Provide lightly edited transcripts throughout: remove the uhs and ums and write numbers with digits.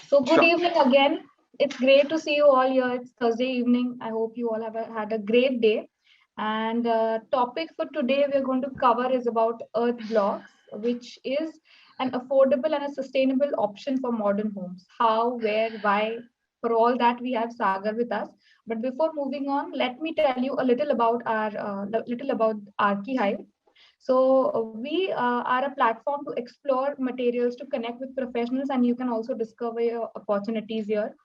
So good Sure. evening again. It's great to see you all here. It's Thursday evening. I hope you all have had a great day. And topic for today we're going to cover is about earth blocks, which is an affordable and a sustainable option for modern homes. How, where, why? For all that we have Sagar with us. But before moving on, let me tell you a little about Arkihive. So we are a platform to explore materials, to connect with professionals, and you can also discover your opportunities here.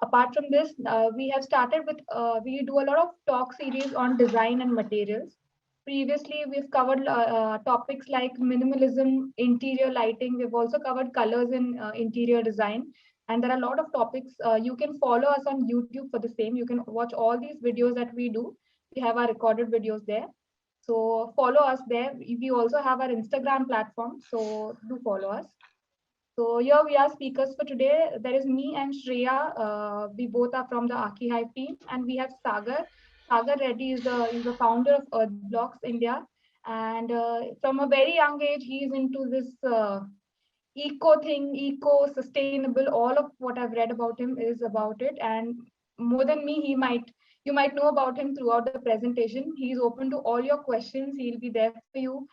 Apart from this, we do a lot of talk series on design and materials. Previously, we've covered topics like minimalism, interior lighting. We've also covered colors in interior design. And there are a lot of topics. You can follow us on YouTube for the same. You can watch all these videos that we do. We have our recorded videos there. So follow us there. We also have our Instagram platform. So do follow us. So here we are speakers for today. There is me and Shreya. We both are from the Arkihive team, and we have Sagar. Sagar Reddy is the founder of Earth Blocks India, and from a very young age, he is into this eco thing, eco sustainable. All of what I've read about him is about it, and more than me, you might know about him throughout the presentation. He's open to all your questions. He'll be there for you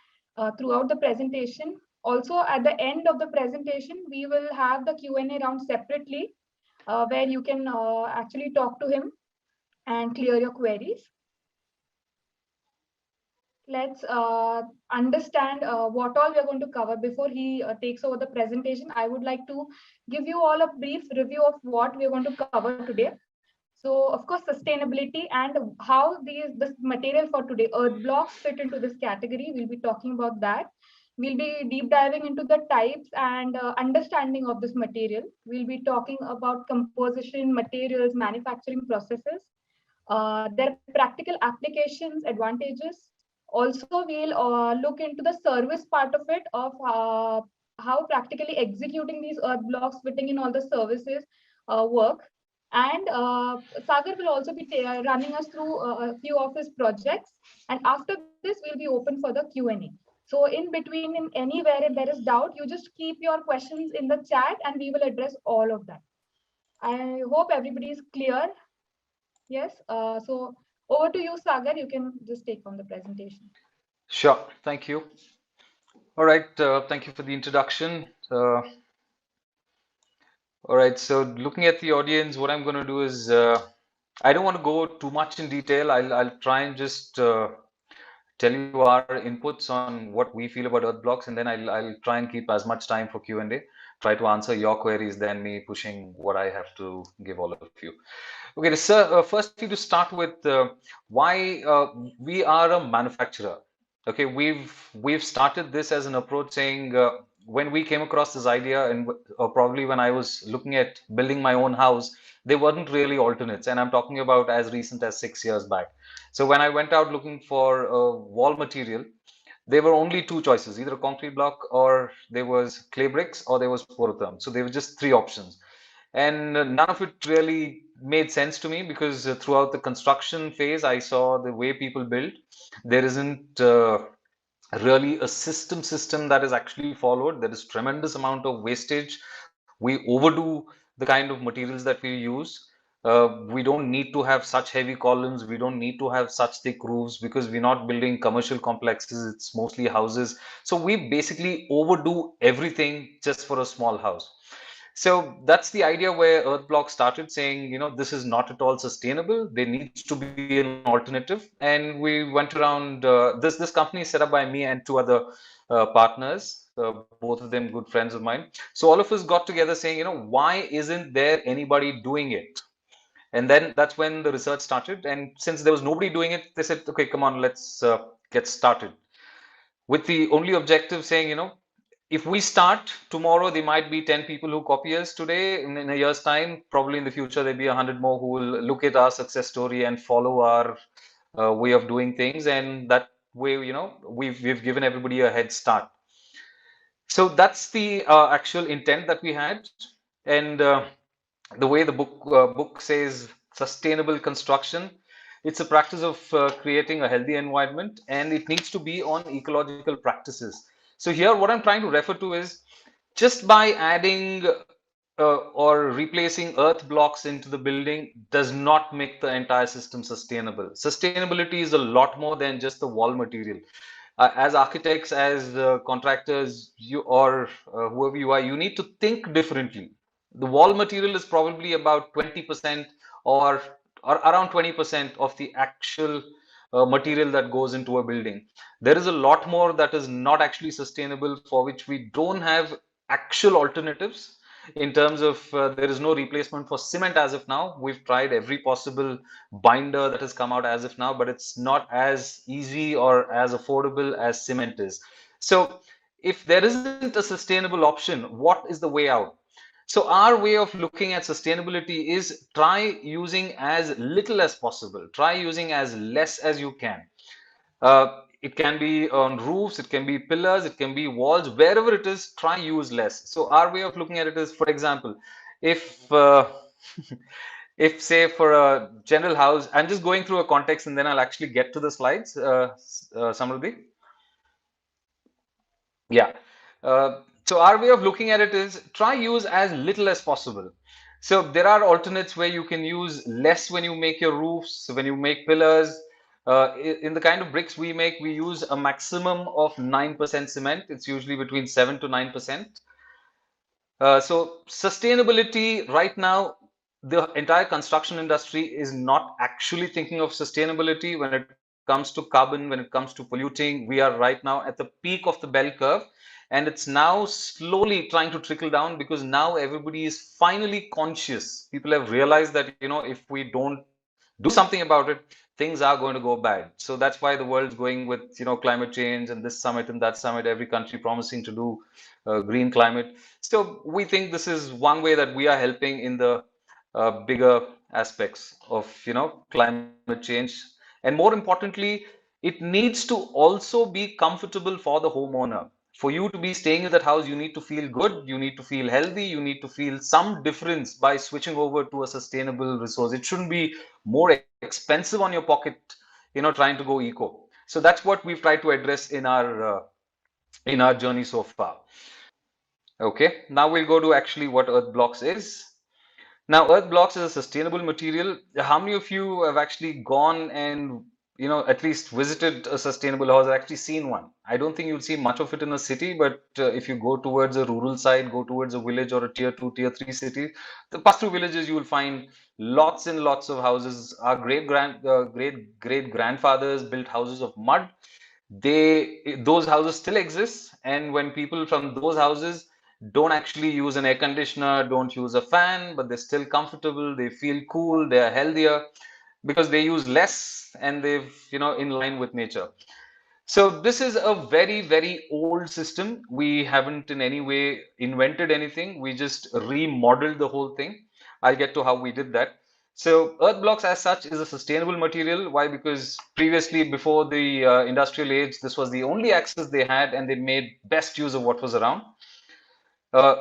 throughout the presentation. Also, at the end of the presentation, we will have the Q&A round separately, where you can actually talk to him and clear your queries. Let's understand what all we're going to cover before he takes over the presentation. I would like to give you all a brief review of what we're going to cover today. So, of course, sustainability and how this material for today, earth blocks, fit into this category. We'll be talking about that. We'll be deep diving into the types and understanding of this material. We'll be talking about composition, materials, manufacturing processes, their practical applications, advantages. Also, we'll look into the service part of it, of how practically executing these earth blocks, fitting in all the services work. And Sagar will also be running us through a few of his projects. And after this, we'll be open for the Q&A. So in between, in anywhere, if there is doubt, you just keep your questions in the chat and we will address all of that. I hope everybody is clear. Yes. So over to you, Sagar. You can just take on the presentation. Sure. Thank you. All right. Thank you for the introduction. All right. So looking at the audience, what I'm going to do is I don't want to go too much in detail. I'll try and just tell you our inputs on what we feel about earth blocks, and then I'll try and keep as much time for Q&A. Try to answer your queries than me pushing what I have to give all of you. Okay, sir. Firstly, to start with, why we are a manufacturer. Okay, we've started this as an approach saying when we came across this idea, and or probably when I was looking at building my own house, there weren't really alternates, and I'm talking about as recent as 6 years back. So when I went out looking for wall material, there were only two choices, either a concrete block or there was clay bricks or there was porotherm. So there were just three options. And none of it really made sense to me because throughout the construction phase, I saw the way people build. There isn't really a system that is actually followed. There is tremendous amount of wastage. We overdo the kind of materials that we use. We don't need to have such heavy columns. We don't need to have such thick roofs because we're not building commercial complexes. It's mostly houses. So we basically overdo everything just for a small house. So that's the idea where Earthblock started saying, this is not at all sustainable. There needs to be an alternative. And we went around. This company is set up by me and two other partners, both of them good friends of mine. So all of us got together saying, why isn't there anybody doing it? And then that's when the research started. And since there was nobody doing it, they said, okay, come on, let's get started. With the only objective saying, if we start tomorrow, there might be 10 people who copy us today. In a year's time, probably in the future, there'll be 100 more who will look at our success story and follow our way of doing things. And that way, we've given everybody a head start. So that's the actual intent that we had. And the way the book says sustainable construction, it's a practice of creating a healthy environment, and it needs to be on ecological practices. So here what I'm trying to refer to is just by adding or replacing earth blocks into the building does not make the entire system sustainable. Sustainability is a lot more than just the wall material. As architects, as contractors, you or whoever you are, you need to think differently. The wall material is probably about 20% or or around 20% of the actual material that goes into a building. There is a lot more that is not actually sustainable, for which we don't have actual alternatives in terms of there is no replacement for cement as of now. We've tried every possible binder that has come out as of now, but it's not as easy or as affordable as cement is. So if there isn't a sustainable option, what is the way out? So our way of looking at sustainability is try using as little as possible, try using as less as you can. It can be on roofs, it can be pillars, it can be walls, wherever it is, try use less. So our way of looking at it is, for example, if if say for a general house, I'm just going through a context and then I'll actually get to the slides, Samruddhi. Yeah. So our way of looking at it is try use as little as possible. So there are alternates where you can use less when you make your roofs, when you make pillars. In the kind of bricks we make, we use a maximum of 9% cement. It's usually between 7 to 9%. So sustainability right now, the entire construction industry is not actually thinking of sustainability when it comes to carbon, when it comes to polluting. We are right now at the peak of the bell curve, and it's now slowly trying to trickle down because now everybody is finally conscious. People have realized that, if we don't do something about it, things are going to go bad. So that's why the world's going with, climate change and this summit and that summit, every country promising to do green climate. So we think this is one way that we are helping in the bigger aspects of, climate change. And more importantly, it needs to also be comfortable for the homeowner. For you to be staying in that house, you need to feel good, you need to feel healthy, you need to feel some difference by switching over to a sustainable resource. It shouldn't be more expensive on your pocket, trying to go eco. So that's what we've tried to address in our journey so far. Okay, now we'll go to actually what Earth Blocks is. Now, Earth Blocks is a sustainable material. How many of you have actually gone and, at least visited a sustainable house or actually seen one? I don't think you'll see much of it in a city, but if you go towards a rural side, go towards a village or a tier two, tier three city, the pass-through villages, you will find lots and lots of houses. Our great grandfathers built houses of mud. Those houses still exist, and when people from those houses don't actually use an air conditioner, don't use a fan, but they're still comfortable, they feel cool, they are healthier because they use less and they've, in line with nature. So this is a very, very old system. We haven't in any way invented anything. We just remodeled the whole thing. I'll get to how we did that. So earth blocks as such is a sustainable material. Why? Because previously, before the industrial age, this was the only access they had, and they made best use of what was around.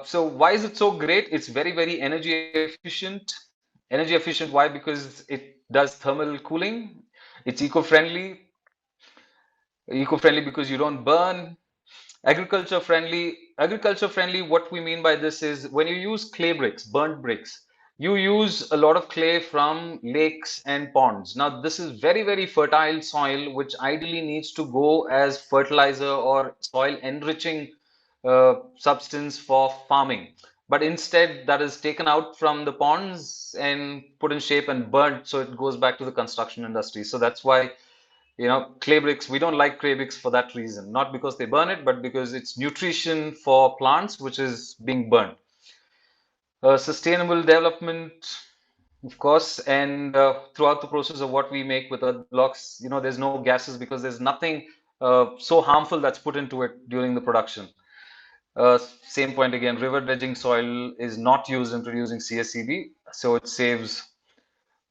So why is it so great? It's very, very energy efficient. Energy efficient, why? Because it does thermal cooling. It's eco-friendly because you don't burn. Agriculture friendly, what we mean by this is when you use clay bricks, burnt bricks, you use a lot of clay from lakes and ponds. Now this is very, very fertile soil which ideally needs to go as fertilizer or soil enriching substance for farming, but instead that is taken out from the ponds and put in shape and burnt, so it goes back to the construction industry. So that's why, clay bricks, we don't like clay bricks for that reason, not because they burn it, but because it's nutrition for plants, which is being burnt. Sustainable development, of course, and throughout the process of what we make with earth blocks, there's no gases because there's nothing so harmful that's put into it during the production. Same point again, river dredging soil is not used in producing CSCV, so it saves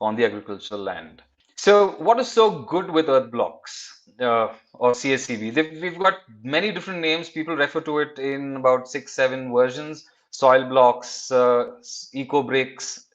on the agricultural land. So what is so good with earth blocks or CSCV? We've got many different names. People refer to it in about 6, 7 versions. Soil blocks, eco bricks,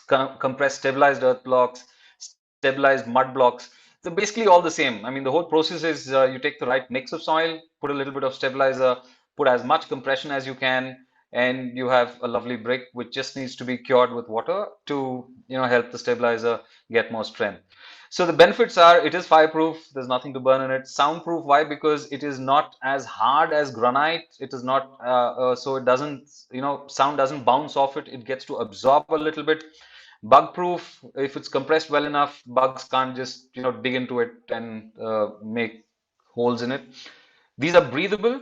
compressed stabilized earth blocks, stabilized mud blocks. They're basically all the same. I mean, the whole process is you take the right mix of soil, put a little bit of stabilizer, put as much compression as you can, and you have a lovely brick which just needs to be cured with water to, help the stabilizer get more strength. So the benefits are, it is fireproof, there's nothing to burn in it. Soundproof, why? Because it is not as hard as granite. It is not, so it doesn't, sound doesn't bounce off it. It gets to absorb a little bit. Bug proof, if it's compressed well enough, bugs can't just, dig into it and make holes in it. These are breathable.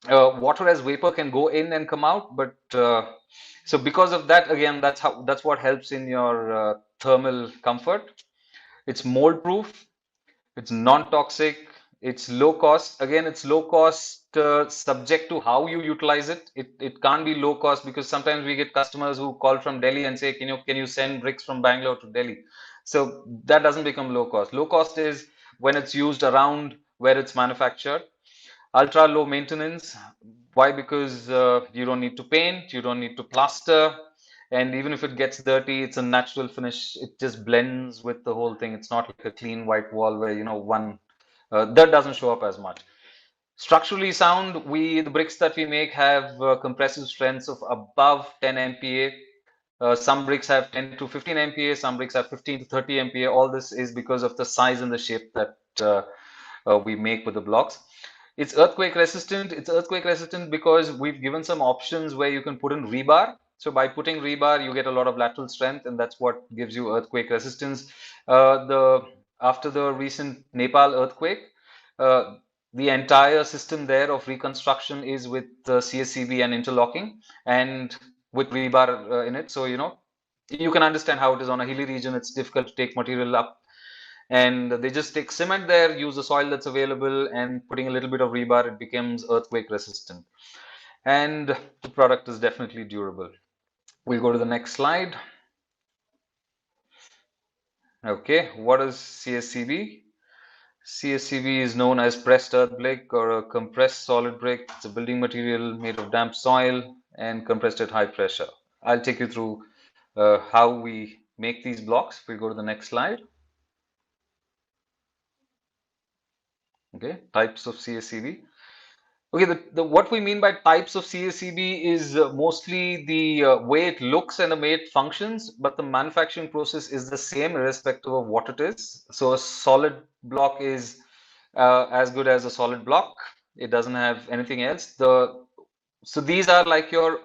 Water as vapor can go in and come out, but so because of that, again, that's what helps in your thermal comfort. It's mold proof, it's non-toxic, it's low cost. Again, it's low cost subject to how you utilize it. It can't be low cost because sometimes we get customers who call from Delhi and say, can you send bricks from Bangalore to Delhi? So that doesn't become low cost. Low cost is when it's used around where it's manufactured. Ultra low maintenance. Why? Because you don't need to paint, you don't need to plaster, and even if it gets dirty, it's a natural finish. It just blends with the whole thing. It's not like a clean white wall where one dirt doesn't show up as much. Structurally sound, the bricks that we make have compressive strengths of above 10 MPa. Some bricks have 10 to 15 MPa, some bricks have 15 to 30 MPa. All this is because of the size and the shape that we make with the blocks. It's earthquake resistant. It's earthquake resistant because we've given some options where you can put in rebar. So by putting rebar, you get a lot of lateral strength, and that's what gives you earthquake resistance. After the recent Nepal earthquake, uh, the entire system there of reconstruction is with CSCV and interlocking, and with rebar in it. So you can understand how it is on a hilly region. It's difficult to take material up, and they just take cement there, use the soil that's available, and putting a little bit of rebar, it becomes earthquake resistant. And the product is definitely durable. We'll go to the next slide. Okay, what is CSCV? CSCV is known as pressed earth brick or a compressed solid brick. It's a building material made of damp soil and compressed at high pressure. I'll take you through how we make these blocks. If we go to the next slide. Okay, types of CSCV. Okay, what we mean by types of CSCB is mostly the way it looks and the way it functions, but the manufacturing process is the same irrespective of what it is. So a solid block is as good as a solid block. It doesn't have anything else. So these are like your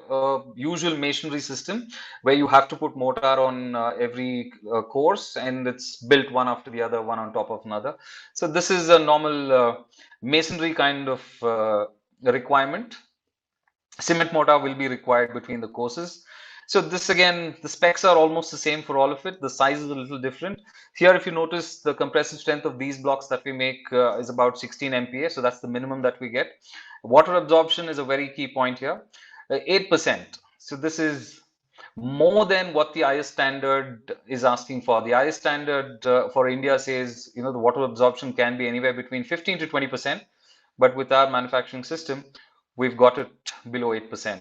usual masonry system where you have to put mortar on every course, and it's built one after the other, one on top of another. So this is a normal masonry kind of requirement. Cement mortar will be required between the courses. So this, again, the specs are almost the same for all of it. The size is a little different. Here, if you notice, the compressive strength of these blocks that we make is about 16 MPa. So that's the minimum that we get. Water absorption is a very key point here. 8%. So this is more than what the IS standard is asking for. The IS standard for India says, the water absorption can be anywhere between 15 to 20%. But with our manufacturing system, we've got it below 8%.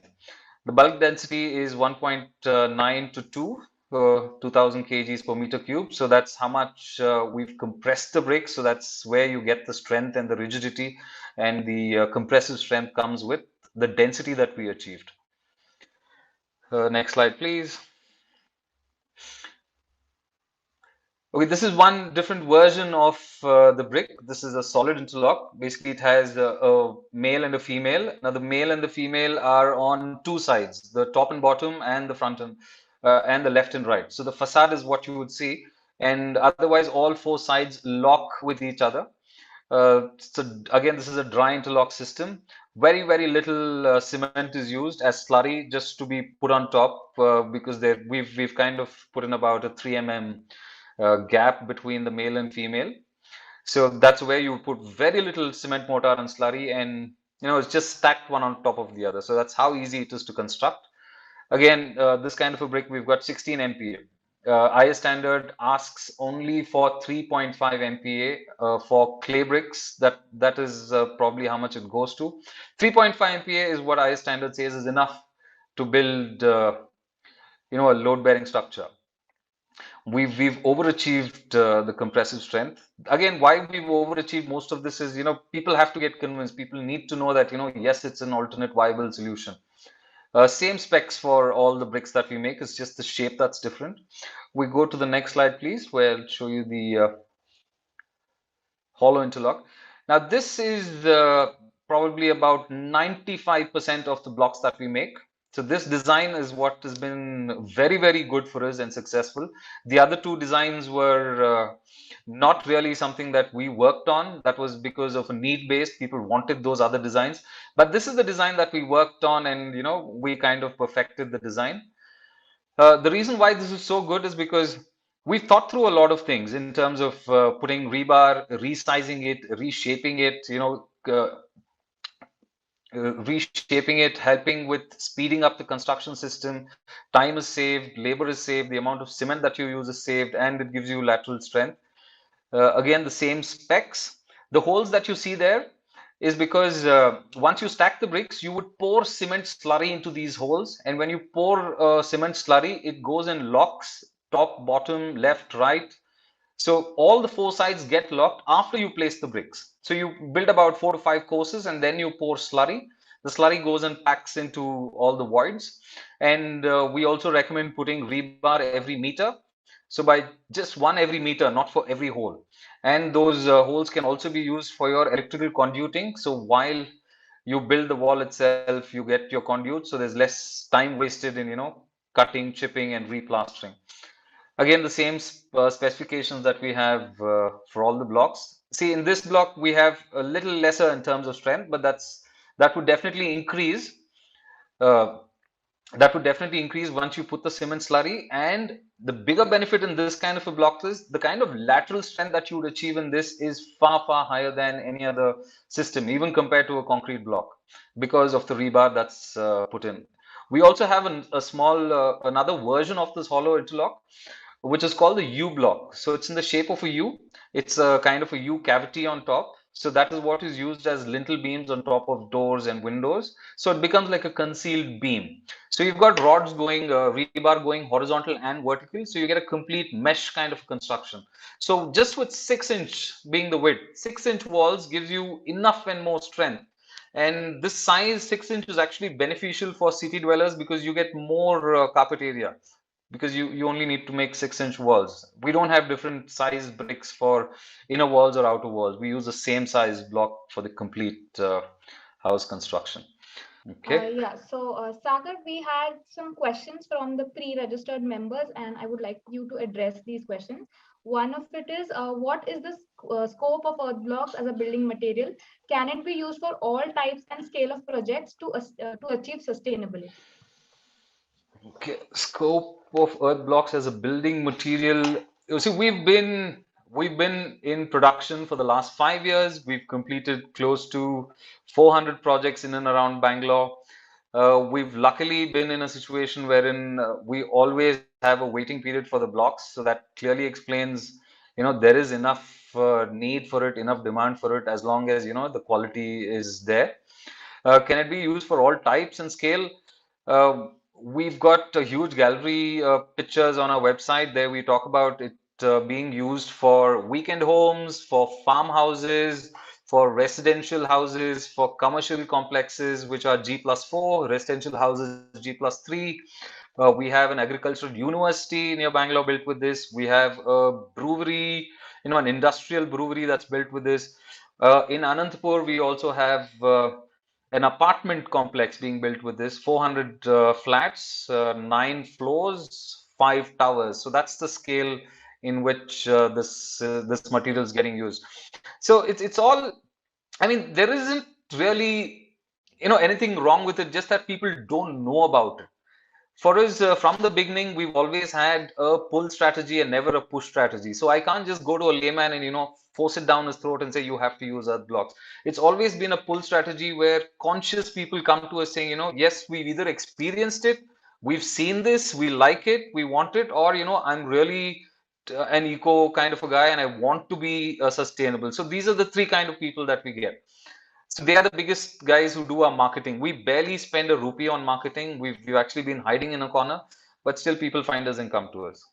The bulk density is 1.9 to 2, 2000 kgs per meter cube. So that's how much we've compressed the brick. So that's where you get the strength and the rigidity, and the compressive strength comes with the density that we achieved. Next slide, please. Okay, this is one different version of the brick. This is a solid interlock. Basically, it has a male and a female. Now, the male and the female are on two sides, the top and bottom, and the front and the left and right. So the facade is what you would see, and otherwise, all four sides lock with each other. So again, this is a dry interlock system. Very, very little cement is used as slurry just to be put on top because we've kind of put in about a 3 mm gap between the male and female. So that's where you put very little cement mortar and slurry, and it's just stacked one on top of the other. So that's how easy it is to construct. Again, this kind of a brick, we've got 16 MPa. IS standard asks only for 3.5 MPa for clay bricks. That is probably how much it goes to. 3.5 MPa is what IS standard says is enough to build, a load-bearing structure. We've overachieved the compressive strength. Again, why we've overachieved most of this is, people have to get convinced. People need to know that, yes, it's an alternate viable solution. Same specs for all the bricks that we make, it's just the shape that's different. We go to the next slide, please, where I'll show you the hollow interlock. Now, this is probably about 95% of the blocks that we make. So this design is what has been very, very good for us and successful. The other two designs were not really something that we worked on. That was because of a need base. People wanted those other designs. But this is the design that we worked on, and we kind of perfected the design. The reason why this is so good is because we thought through a lot of things in terms of putting rebar, resizing it, reshaping it, reshaping it, helping with speeding up the construction system. Time is saved, labor is saved, the amount of cement that you use is saved, and it gives you lateral strength. Again, the same specs. The holes that you see there is because once you stack the bricks, you would pour cement slurry into these holes. And when you pour cement slurry, it goes in locks, top, bottom, left, right. So all the four sides get locked after you place the bricks. So you build about 4 to 5 courses and then you pour slurry. The slurry goes and packs into all the voids. And we also recommend putting rebar every meter. So by just one every meter, not for every hole. And those holes can also be used for your electrical conduiting. So while you build the wall itself, you get your conduit. So there's less time wasted in, cutting, chipping, and replastering. Again, the same specifications that we have for all the blocks. See, in this block, we have a little lesser in terms of strength, but that would definitely increase. Uh, that would definitely increase once you put the cement slurry. And the bigger benefit in this kind of a block is the kind of lateral strength that you would achieve in this is far, far higher than any other system, even compared to a concrete block, because of the rebar that's put in. We also have a small, another version of this hollow interlock, which is called the U block. So it's in the shape of a U. It's a kind of a U cavity on top. So that is what is used as lintel beams on top of doors and windows. So it becomes like a concealed beam. So you've got rods going, rebar going horizontal and vertical. So you get a complete mesh kind of construction. So just with 6 inch being the width, 6 inch walls gives you enough and more strength. And this size 6 inch is actually beneficial for city dwellers because you get more carpet area, because you only need to make 6 inch walls. We don't have different size bricks for inner walls or outer walls. We use the same size block for the complete house construction. Okay. Yeah, so Sagar, we had some questions from the pre-registered members, and I would like you to address these questions. One of it is, what is the scope of earth blocks as a building material? Can it be used for all types and scale of projects to achieve sustainability? Okay, scope of earth blocks as a building material. You see, we've been in production for the last 5 years. We've completed close to 400 projects in and around Bangalore. We've luckily been in a situation wherein we always have a waiting period for the blocks, so that clearly explains, there is enough need for it, enough demand for it, as long as the quality is there. Can it be used for all types and scale? We've got a huge gallery pictures on our website. There we talk about it being used for weekend homes, for farmhouses, for residential houses, for commercial complexes, which are G+4, residential houses G+3. We have an agricultural university near Bangalore built with this. We have a brewery, an industrial brewery that's built with this. In Anantapur, we also have an apartment complex being built with this, 400 flats, 9 floors, 5 towers. So that's the scale in which this material is getting used. So it's all. I mean, there isn't really anything wrong with it. Just that people don't know about it. For us, from the beginning, we've always had a pull strategy and never a push strategy. So I can't just go to a layman and force it down his throat and say you have to use earth blocks. It's always been a pull strategy where conscious people come to us saying, yes, we've either experienced it, we've seen this, we like it, we want it, or I'm really an eco kind of a guy and I want to be sustainable. So these are the three kind of people that we get. So they are the biggest guys who do our marketing. We barely spend a rupee on marketing. We've actually been hiding in a corner, but still people find us and come to us.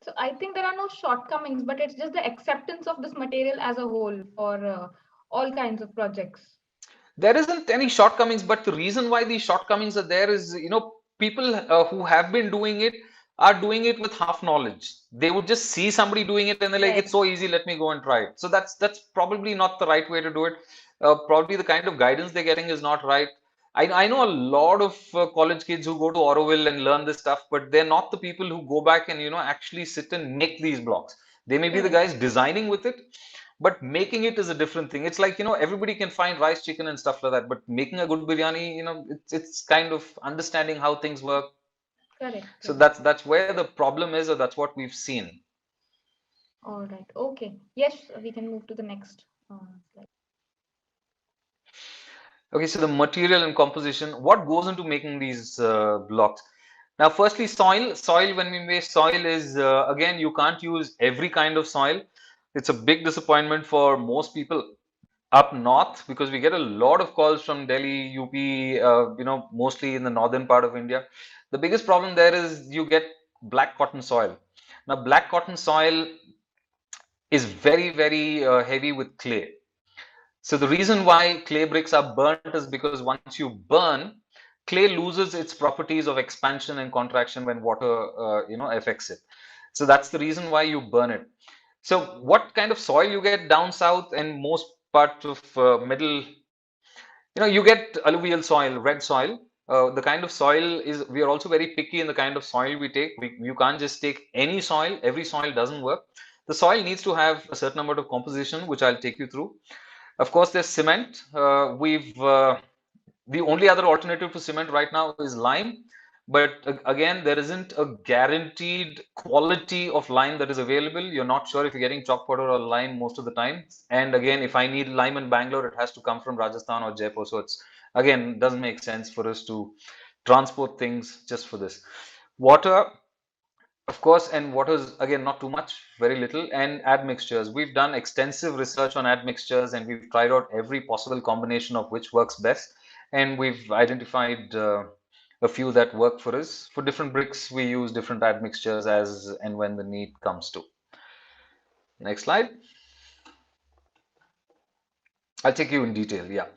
So I think there are no shortcomings, but it's just the acceptance of this material as a whole for all kinds of projects. There isn't any shortcomings, but the reason why these shortcomings are there is, people who have been doing it are doing it with half knowledge. They would just see somebody doing it and they're like, it's Right. so easy, let me go and try it. So that's probably not the right way to do it. Probably the kind of guidance they're getting is not right. I know a lot of college kids who go to Auroville and learn this stuff, but they're not the people who go back and actually sit and make these blocks. They may be the Correct. guys designing with it, but making it is a different thing. It's like, everybody can find rice, chicken, and stuff like that, but making a good biryani, it's kind of understanding how things work. Correct. So Correct. that's where the problem is, or that's what we've seen. All right. Okay. Yes, we can move to the next slide. Okay, so the material and composition, what goes into making these blocks? Now, firstly, soil. Soil, when we make soil is, again, you can't use every kind of soil. It's a big disappointment for most people up north because we get a lot of calls from Delhi, UP, mostly in the northern part of India. The biggest problem there is you get black cotton soil. Now, black cotton soil is very, very heavy with clay. So the reason why clay bricks are burnt is because once you burn, clay loses its properties of expansion and contraction when water, affects it. So that's the reason why you burn it. So what kind of soil you get down south and most part of middle, you get alluvial soil, red soil. The kind of soil is, we are also very picky in the kind of soil we take. You can't just take any soil. Every soil doesn't work. The soil needs to have a certain amount of composition, which I'll take you through. Of course, there's cement. The only other alternative to cement right now is lime. But again, there isn't a guaranteed quality of lime that is available. You're not sure if you're getting chalk powder or lime most of the time. And again, if I need lime in Bangalore, it has to come from Rajasthan or Jaipur. So it's, again, doesn't make sense for us to transport things just for this. Water, of course, and water is again not too much, very little, and admixtures. We've done extensive research on admixtures and we've tried out every possible combination of which works best. And we've identified a few that work for us. For different bricks, we use different admixtures as and when the need comes to. Next slide. I'll take you in detail. Yeah.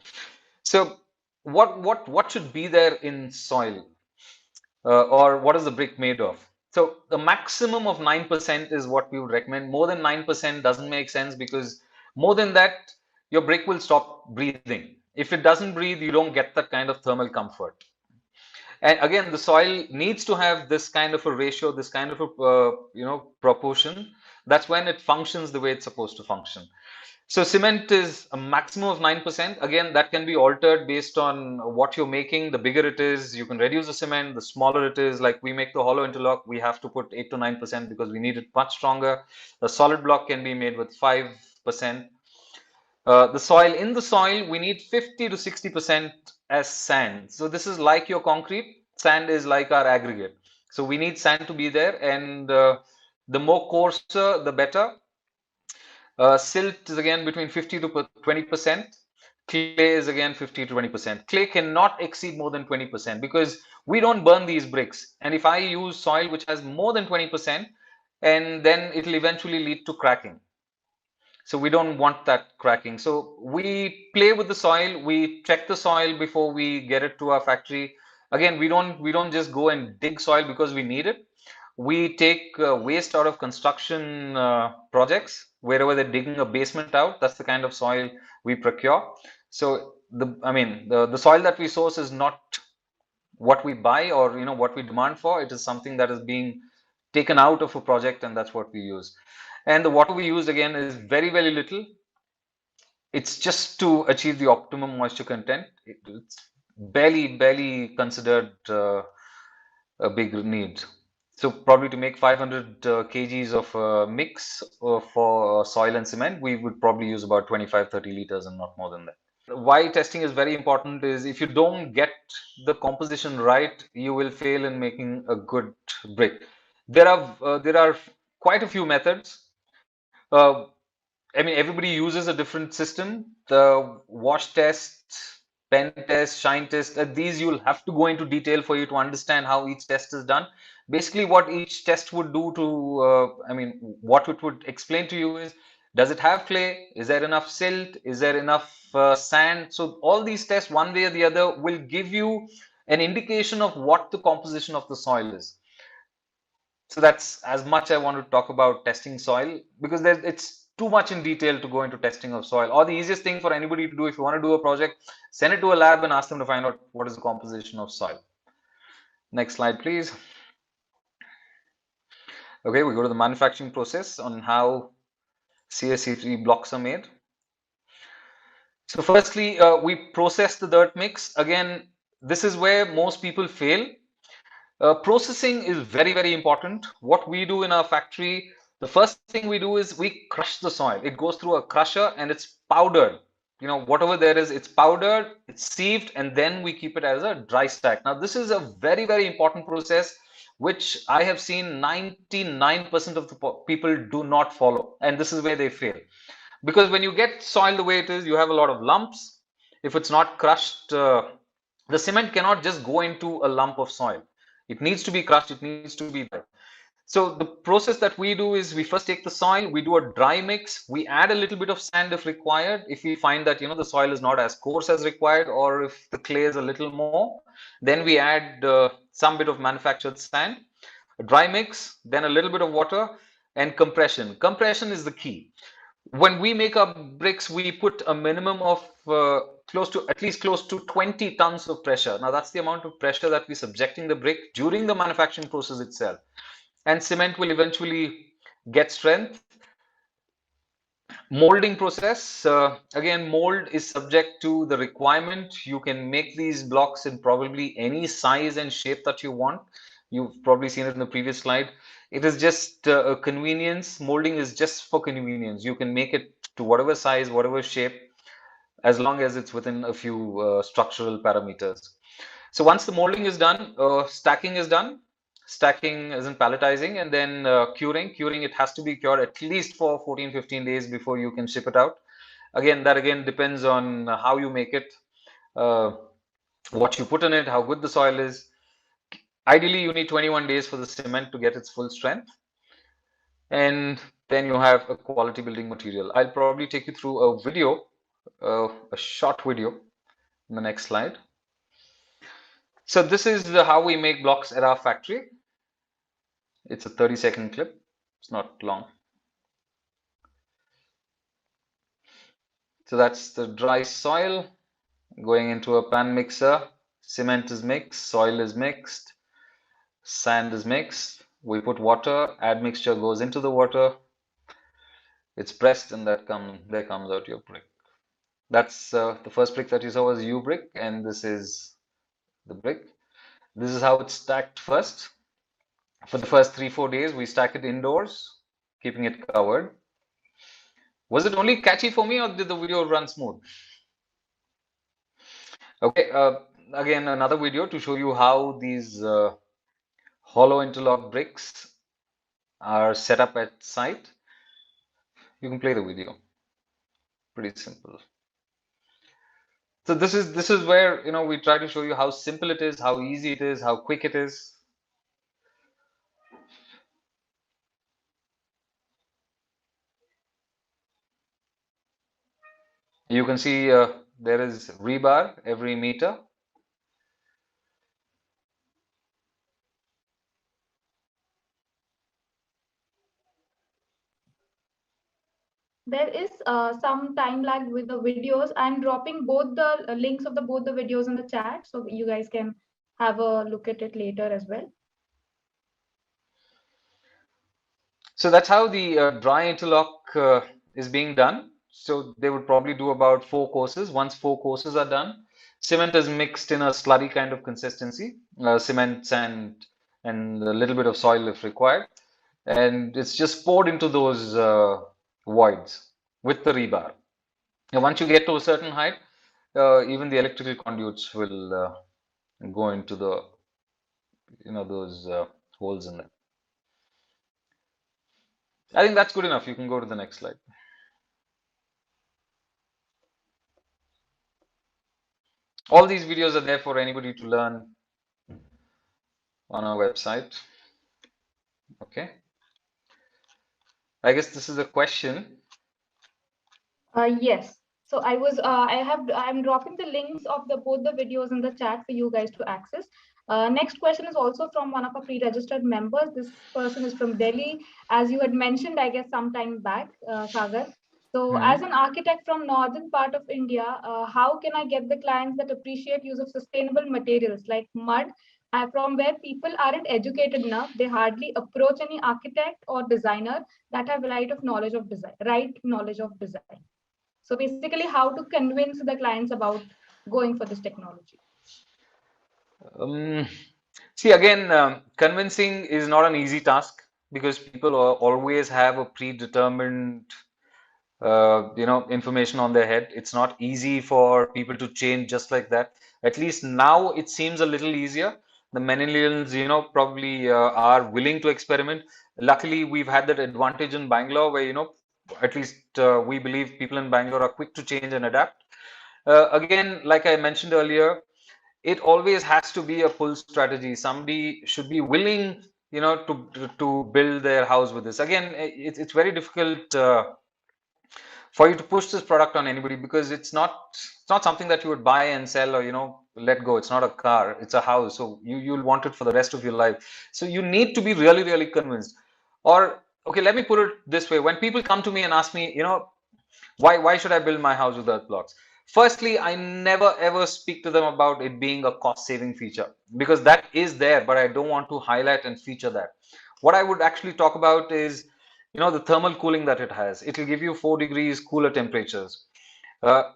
So what should be there in soil? Or what is the brick made of? So the maximum of 9% is what we would recommend. More than 9% doesn't make sense because more than that, your brick will stop breathing. If it doesn't breathe, you don't get that kind of thermal comfort. And again, the soil needs to have this kind of a ratio, this kind of a proportion. That's when it functions the way it's supposed to function. So cement is a maximum of 9%. Again, that can be altered based on what you're making. The bigger it is, you can reduce the cement. The smaller it is, like we make the hollow interlock, we have to put 8 to 9% because we need it much stronger. The solid block can be made with 5%. In the soil, we need 50 to 60% as sand. So this is like your concrete. Sand is like our aggregate. So we need sand to be there, and the more coarser, the better. Silt is again between 50 to 20%. Clay is again 50 to 20%. Clay cannot exceed more than 20% because we don't burn these bricks. And if I use soil which has more than 20%, and then it'll eventually lead to cracking. So we don't want that cracking. So we play with the soil. We check the soil before we get it to our factory. Again, we don't just go and dig soil because we need it. We take waste out of construction projects wherever they're digging a basement out. That's the kind of soil we procure. So the soil that we source is not what we buy or what we demand for. It is something that is being taken out of a project, and that's what we use. And the water we use again is very, very little. It's just to achieve the optimum moisture content. It's barely considered a big need. So probably to make 500 kgs of mix for soil and cement, we would probably use about 25-30 liters and not more than that. Why testing is very important is if you don't get the composition right, you will fail in making a good brick. There are quite a few methods. Everybody uses a different system. The wash test, pen test, shine test, these you'll have to go into detail for you to understand how each test is done. Basically, what each test would do to, what it would explain to you is Does it have clay? Is there enough silt? Is there enough sand? So all these tests, one way or the other, will give you an indication of what the composition of the soil is. So that's as much I want to talk about testing soil, because it's too much in detail to go into testing of soil. Or the easiest thing for anybody to do, if you want to do a project, send it to a lab and ask them to find out what is the composition of soil. Next slide, please. Okay, we go to the manufacturing process on how CSCV blocks are made. So firstly, we process the dirt mix. Again, this is where most people fail. Processing is very, very important. What we do in our factory, the first thing we do is we crush the soil. It goes through a crusher and it's powdered. You know, whatever there is, it's powdered, it's sieved, and then we keep it as a dry stack. Now, this is a very, very important process, which I have seen 99% of the people do not follow. And this is where they fail. Because when you get soil the way it is, you have a lot of lumps. If it's not crushed, the cement cannot just go into a lump of soil. It needs to be crushed, it needs to be dry. So the process that we do is we first take the soil, we do a dry mix, we add a little bit of sand if required. If we find that the soil is not as coarse as required, or if the clay is a little more, then we add some bit of manufactured sand, a dry mix, then a little bit of water, and compression. Compression is the key. When we make our bricks, we put a minimum of at least close to 20 tons of pressure. Now that's the amount of pressure that we're subjecting the brick during the manufacturing process itself. And cement will eventually get strength. Molding process, again, mold is subject to the requirement. You can make these blocks in probably any size and shape that you want. You've probably seen it in the previous slide. It is just a convenience. Molding is just for convenience. You can make it to whatever size, whatever shape, as long as it's within a few structural parameters. So once the molding is done, stacking is done. Stacking is in palletizing, and then curing. Curing, it has to be cured at least for 14-15 days before you can ship it out. Again, that again depends on how you make it, uh, what you put in it, how good the soil is. Ideally, you need 21 days for the cement to get its full strength. And then you have a quality building material. I'll probably take you through a video, a short video in the next slide. So this is how we make blocks at our factory. It's a 30-second clip. It's not long. So that's the dry soil going into a pan mixer. Cement is mixed, soil is mixed, sand is mixed. We put water, admixture goes into the water. It's pressed, and there comes out your brick. That's the first brick that you saw was U brick, and this is the brick. This is how it's stacked first. For the first 3-4 days, we stack it indoors, keeping it covered. Was it only catchy for me, or did the video run smooth? Okay, again, another video to show you how these hollow interlock bricks are set up at site. You can play the video. Pretty simple. So this is where we try to show you how simple it is, how easy it is, how quick it is. You can see there is rebar every meter. There is some time lag with the videos. I'm dropping both the links of both the videos in the chat, so you guys can have a look at it later as well. So that's how the dry interlock is being done. So they would probably do about 4 courses. Once 4 courses are done, cement is mixed in a slurry kind of consistency, cement, sand, and a little bit of soil if required. And it's just poured into those voids with the rebar. And once you get to a certain height, even the electrical conduits will go into the, those holes in it. I think that's good enough. You can go to the next slide. All these videos are there for anybody to learn on our website. Okay. I guess this is a question. Yes. So I'm dropping the links of the both the videos in the chat for you guys to access. Next question is also from one of our pre-registered members. This person is from Delhi, as you had mentioned, I guess, some time back, Sagar. So, as an architect from northern part of India, how can I get the clients that appreciate use of sustainable materials like mud, from where people aren't educated enough? They hardly approach any architect or designer that have right knowledge of design. So basically, how to convince the clients about going for this technology. Um, See, again, convincing is not an easy task because people always have a predetermined, information on their head. It's not easy for people to change just like that. At least now it seems a little easier. The millennials, probably are willing to experiment. Luckily, we've had that advantage in Bangalore where, at least we believe people in Bangalore are quick to change and adapt. Again, like I mentioned earlier, it always has to be a pull strategy. Somebody should be willing, to build their house with this. Again, it's very difficult for you to push this product on anybody because it's not something that you would buy and sell or let go. It's not a car, it's a house. So you'll want it for the rest of your life. So you need to be really, really convinced. Or okay, let me put it this way. When people come to me and ask me, why should I build my house with earth blocks? Firstly, I never ever speak to them about it being a cost saving feature because that is there, but I don't want to highlight and feature that. What I would actually talk about is, the thermal cooling that it has. It will give you 4 degrees cooler temperatures.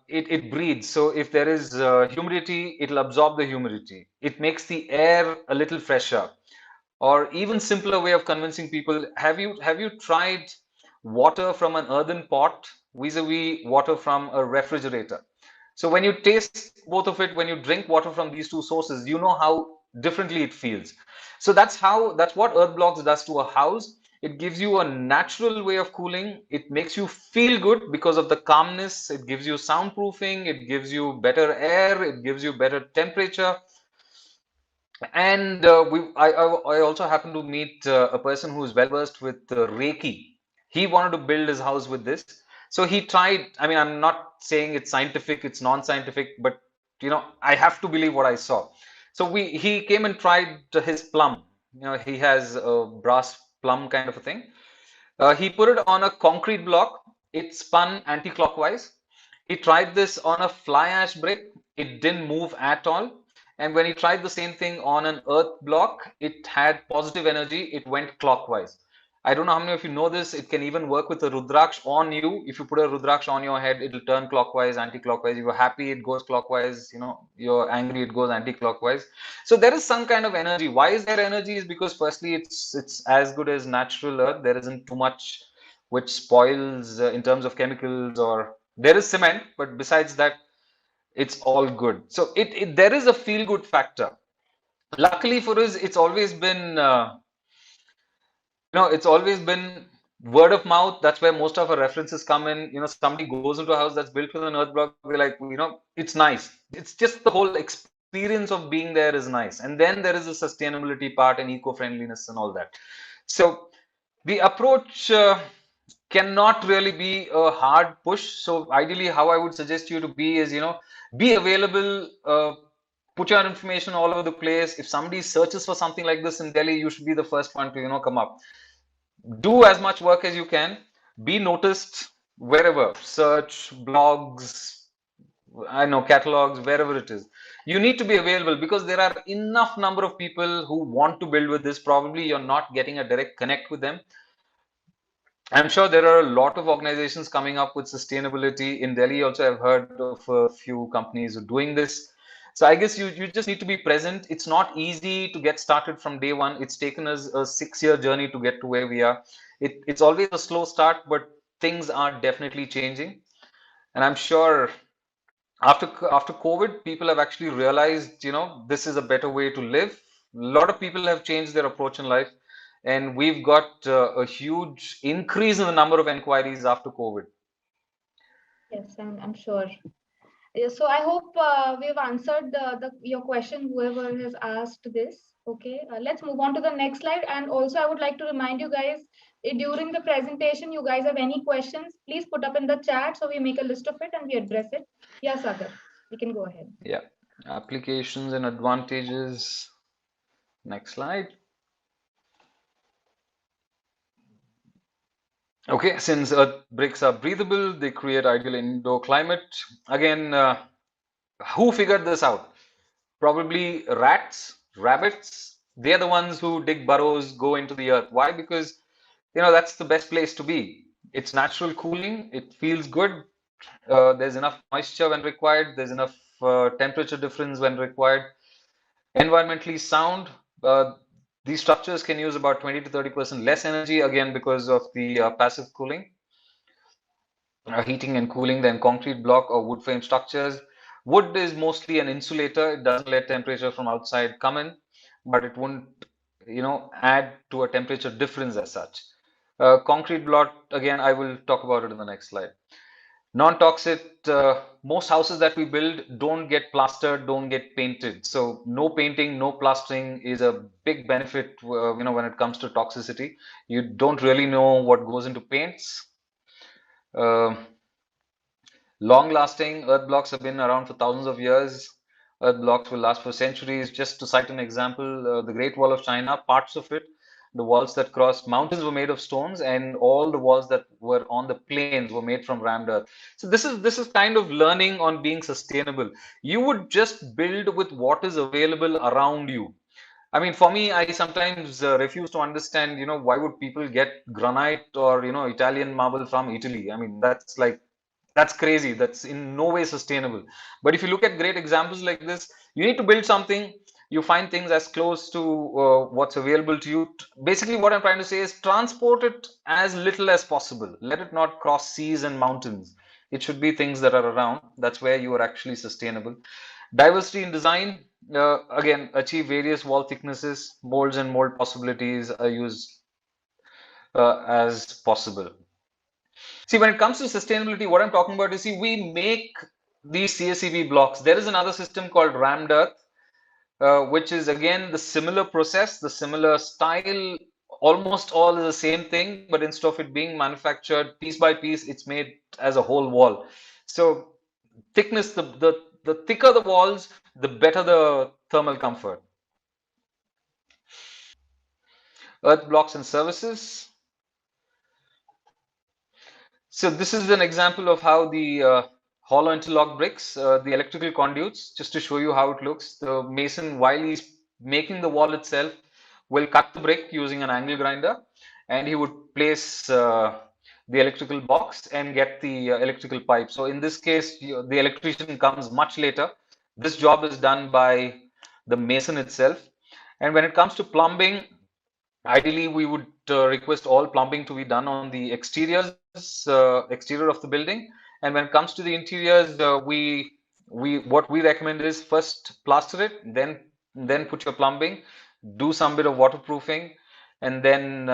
It breathes. So if there is humidity, it'll absorb the humidity. It makes the air a little fresher. Or even simpler way of convincing people, have you tried water from an earthen pot vis-a-vis water from a refrigerator? So when you taste both of it, when you drink water from these two sources, you know how differently it feels. So that's what earth blocks does to a house. It gives you a natural way of cooling. It makes you feel good because of the calmness. It gives you soundproofing. It gives you better air. It gives you better temperature. And I also happened to meet a person who is well versed with Reiki. He wanted to build his house with this. So he tried. I mean, I'm not saying it's scientific, it's non-scientific, but I have to believe what I saw. So he came and tried his plum. He has a brass plum kind of a thing. He put it on a concrete block. It spun anti-clockwise. He tried this on a fly ash brick. It didn't move at all. And when he tried the same thing on an earth block, it had positive energy. It went clockwise. I don't know how many of you know this. It can even work with a Rudraksh on you. If you put a Rudraksh on your head, it'll turn clockwise, anti-clockwise. If you're happy, it goes clockwise. You're angry, it goes anti-clockwise. So there is some kind of energy. Why is there energy? Is because firstly, it's as good as natural earth. There isn't too much which spoils in terms of chemicals, or there is cement, but besides that, it's all good. So there is a feel good factor. Luckily for us, it's always been word of mouth. That's where most of our references come in. Somebody goes into a house that's built with an earth block, they're like, it's nice. It's just the whole experience of being there is nice. And then there is a sustainability part and eco-friendliness and all that. So the approach cannot really be a hard push. So ideally, how I would suggest you to be is, be available, put your information all over the place. If somebody searches for something like this in Delhi, you should be the first one to, come up. Do as much work as you can. Be noticed wherever. Search, blogs, I know, catalogs, wherever it is. You need to be available because there are enough number of people who want to build with this. Probably you're not getting a direct connect with them. I'm sure there are a lot of organizations coming up with sustainability. In Delhi, also, I've heard of a few companies who are doing this. So I guess you just need to be present. It's not easy to get started from day one. It's taken us a 6-year journey to get to where we are. It's always a slow start, but things are definitely changing. And I'm sure after COVID, people have actually realized, this is a better way to live. A lot of people have changed their approach in life, and we've got a huge increase in the number of inquiries after COVID. Yes, I'm sure. Yeah, so I hope we've answered your question, whoever has asked this. Okay, let's move on to the next slide. And also, I would like to remind you guys during the presentation, you guys have any questions, please put up in the chat so we make a list of it and we address it. Yeah, Sagar, we can go ahead. Yeah. Applications and advantages. Next slide. Okay, since earth bricks are breathable, they create ideal indoor climate. Again, who figured this out? Probably rats, rabbits. They're the ones who dig burrows, go into the earth. Why? Because, that's the best place to be. It's natural cooling. It feels good. There's enough moisture when required. There's enough temperature difference when required. Environmentally sound. Uh, these structures can use about 20 to 30% less energy, again, because of the passive cooling, heating and cooling than concrete block or wood frame structures. Wood is mostly an insulator. It doesn't let temperature from outside come in, but it won't, add to a temperature difference as such. Concrete block, again, I will talk about it in the next slide. Non-toxic, most houses that we build don't get plastered, don't get painted. So no painting, no plastering is a big benefit, when it comes to toxicity. You don't really know what goes into paints. Uh, Long-lasting earth blocks have been around for thousands of years. Earth blocks will last for centuries. Just to cite an example, the Great Wall of China, parts of it, the walls that crossed mountains were made of stones, and all the walls that were on the plains were made from rammed earth. So this is kind of learning on being sustainable. You would just build with what is available around you. I mean, for me, I sometimes refuse to understand, why would people get granite or, Italian marble from Italy? I mean, that's crazy. That's in no way sustainable. But if you look at great examples like this, you need to build something. You find things as close to what's available to you. Basically, what I'm trying to say is transport it as little as possible. Let it not cross seas and mountains. It should be things that are around. That's where you are actually sustainable. Diversity in design, again, achieve various wall thicknesses, molds and mold possibilities are used as possible. See, when it comes to sustainability, what I'm talking about is, see, we make these CSCV blocks. There is another system called rammed earth, which is again the similar process, the similar style, almost all is the same thing, but instead of it being manufactured piece by piece, it's made as a whole wall. So thickness, the thicker the walls, the better the thermal comfort. Earth blocks and services. So this is an example of how the hollow interlock bricks, the electrical conduits, just to show you how it looks. The mason, while he's making the wall itself, will cut the brick using an angle grinder, and he would place the electrical box and get the electrical pipe. So in this case, the electrician comes much later. This job is done by the mason itself. And when it comes to plumbing, ideally, we would request all plumbing to be done on the exterior of the building. And when it comes to the interiors, we what we recommend is first plaster it, then put your plumbing, do some bit of waterproofing, and then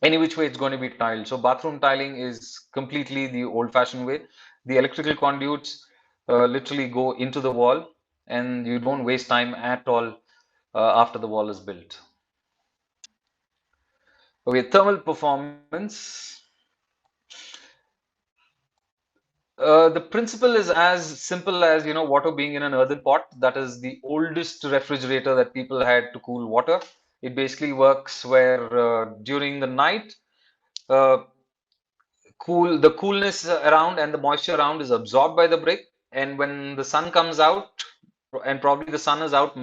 any which way it's going to be tiled. So bathroom tiling is completely the old-fashioned way. The electrical conduits literally go into the wall, and you don't waste time at all after the wall is built. Okay, thermal performance. The principle is as simple as, water being in an earthen pot. That is the oldest refrigerator that people had to cool water. It basically works where during the night, uh, the coolness around and the moisture around is absorbed by the brick, and when the sun comes out, and probably the sun is out, the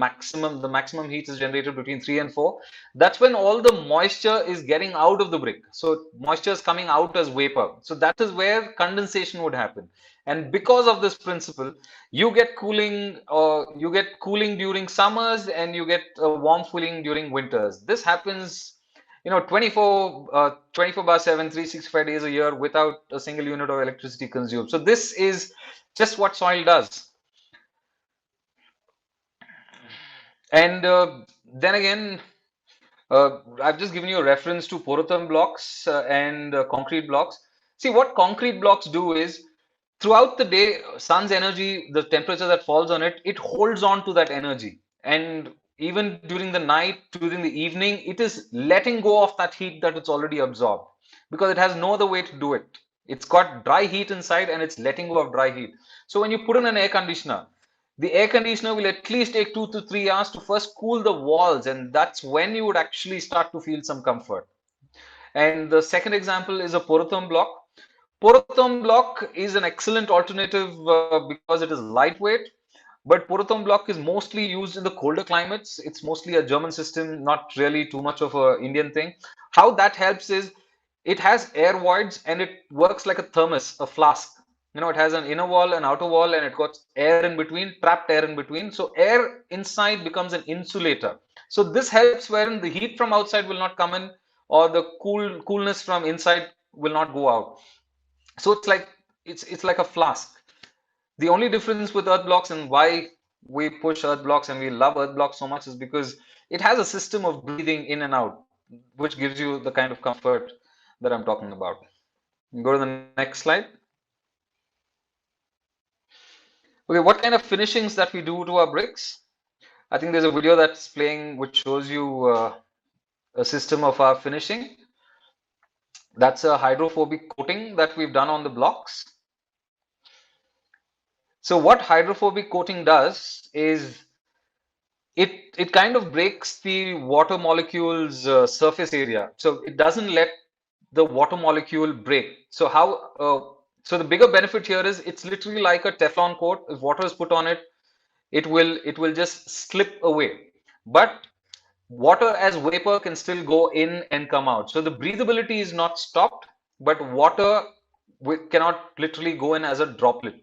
maximum heat is generated between 3 and 4. That's when all the moisture is getting out of the brick, so moisture is coming out as vapor. So that is where condensation would happen, and because of this principle, you get cooling during summers, and you get warm cooling during winters. This happens 24 by 7, 365 days a year without a single unit of electricity consumed. So this is just what soil does. And then again, I've just given you a reference to porotherm blocks and concrete blocks. See, what concrete blocks do is, throughout the day, sun's energy, the temperature that falls on it, it holds on to that energy. And even during the night, during the evening, it is letting go of that heat that it's already absorbed because it has no other way to do it. It's got dry heat inside and it's letting go of dry heat. So when you put in an air conditioner, the air conditioner will at least take 2 to 3 hours to first cool the walls, and that's when you would actually start to feel some comfort. And the second example is a porotherm block. Porotherm block is an excellent alternative because it is lightweight, but porotherm block is mostly used in the colder climates. It's mostly a German system, not really too much of a Indian thing. How that helps is it has air voids and it works like a thermos, a flask. It has an inner wall, an outer wall, and it got air in between, trapped air in between. So air inside becomes an insulator. So this helps wherein the heat from outside will not come in or the coolness from inside will not go out. So it's like a flask. The only difference with earth blocks and why we push earth blocks and we love earth blocks so much is because it has a system of breathing in and out, which gives you the kind of comfort that I'm talking about. Go to the next slide. Okay, what kind of finishings that we do to our bricks? I think there's a video that's playing which shows you a system of our finishing. That's a hydrophobic coating that we've done on the blocks. So what hydrophobic coating does is it kind of breaks the water molecule's surface area. So it doesn't let the water molecule break. So the bigger benefit here is it's literally like a Teflon coat. If water is put on it, it will just slip away. But water as vapor can still go in and come out. So the breathability is not stopped, but water cannot literally go in as a droplet.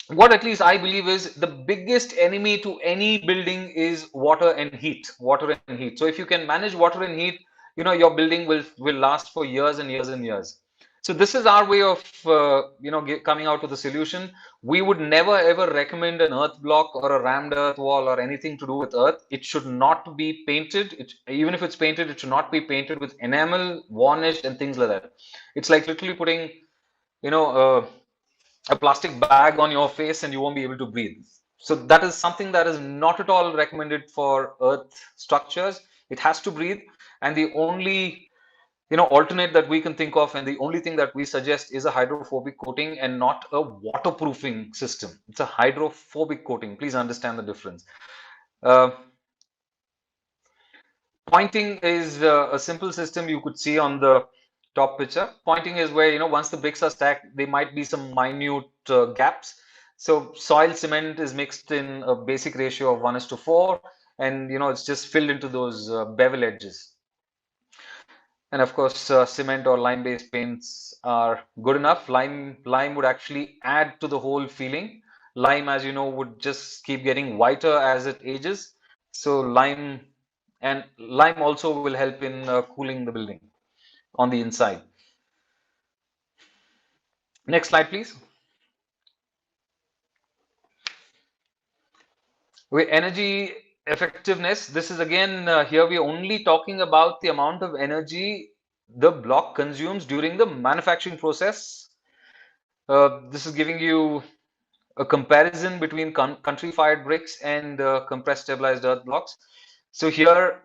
What at least I believe is the biggest enemy to any building is water and heat. Water and heat. So if you can manage water and heat, your building will last for years and years and years. So this is our way of coming out with a solution. We would never ever recommend an earth block or a rammed earth wall or anything to do with earth. It should not be painted. Even if it's painted, it should not be painted with enamel, varnished, and things like that. It's like literally putting you know a plastic bag on your face and you won't be able to breathe. So that is something that is not at all recommended for earth structures. It has to breathe, and the only alternate that we can think of and the only thing that we suggest is a hydrophobic coating and not a waterproofing system. It's a hydrophobic coating. Please understand the difference. uh, Pointing is a simple system you could see on the top picture. Pointing is where, once the bricks are stacked, there might be some minute gaps. So soil cement is mixed in a basic ratio of 1:4, and, it's just filled into those bevel edges. And of course, cement or lime-based paints are good enough. Lime would actually add to the whole feeling. Lime, as you know, would just keep getting whiter as it ages. So lime also will help in cooling the building on the inside. Next slide, please. With energy effectiveness, this is again here we're only talking about the amount of energy the block consumes during the manufacturing process. This is giving you a comparison between country-fired bricks and compressed stabilized earth blocks. So here,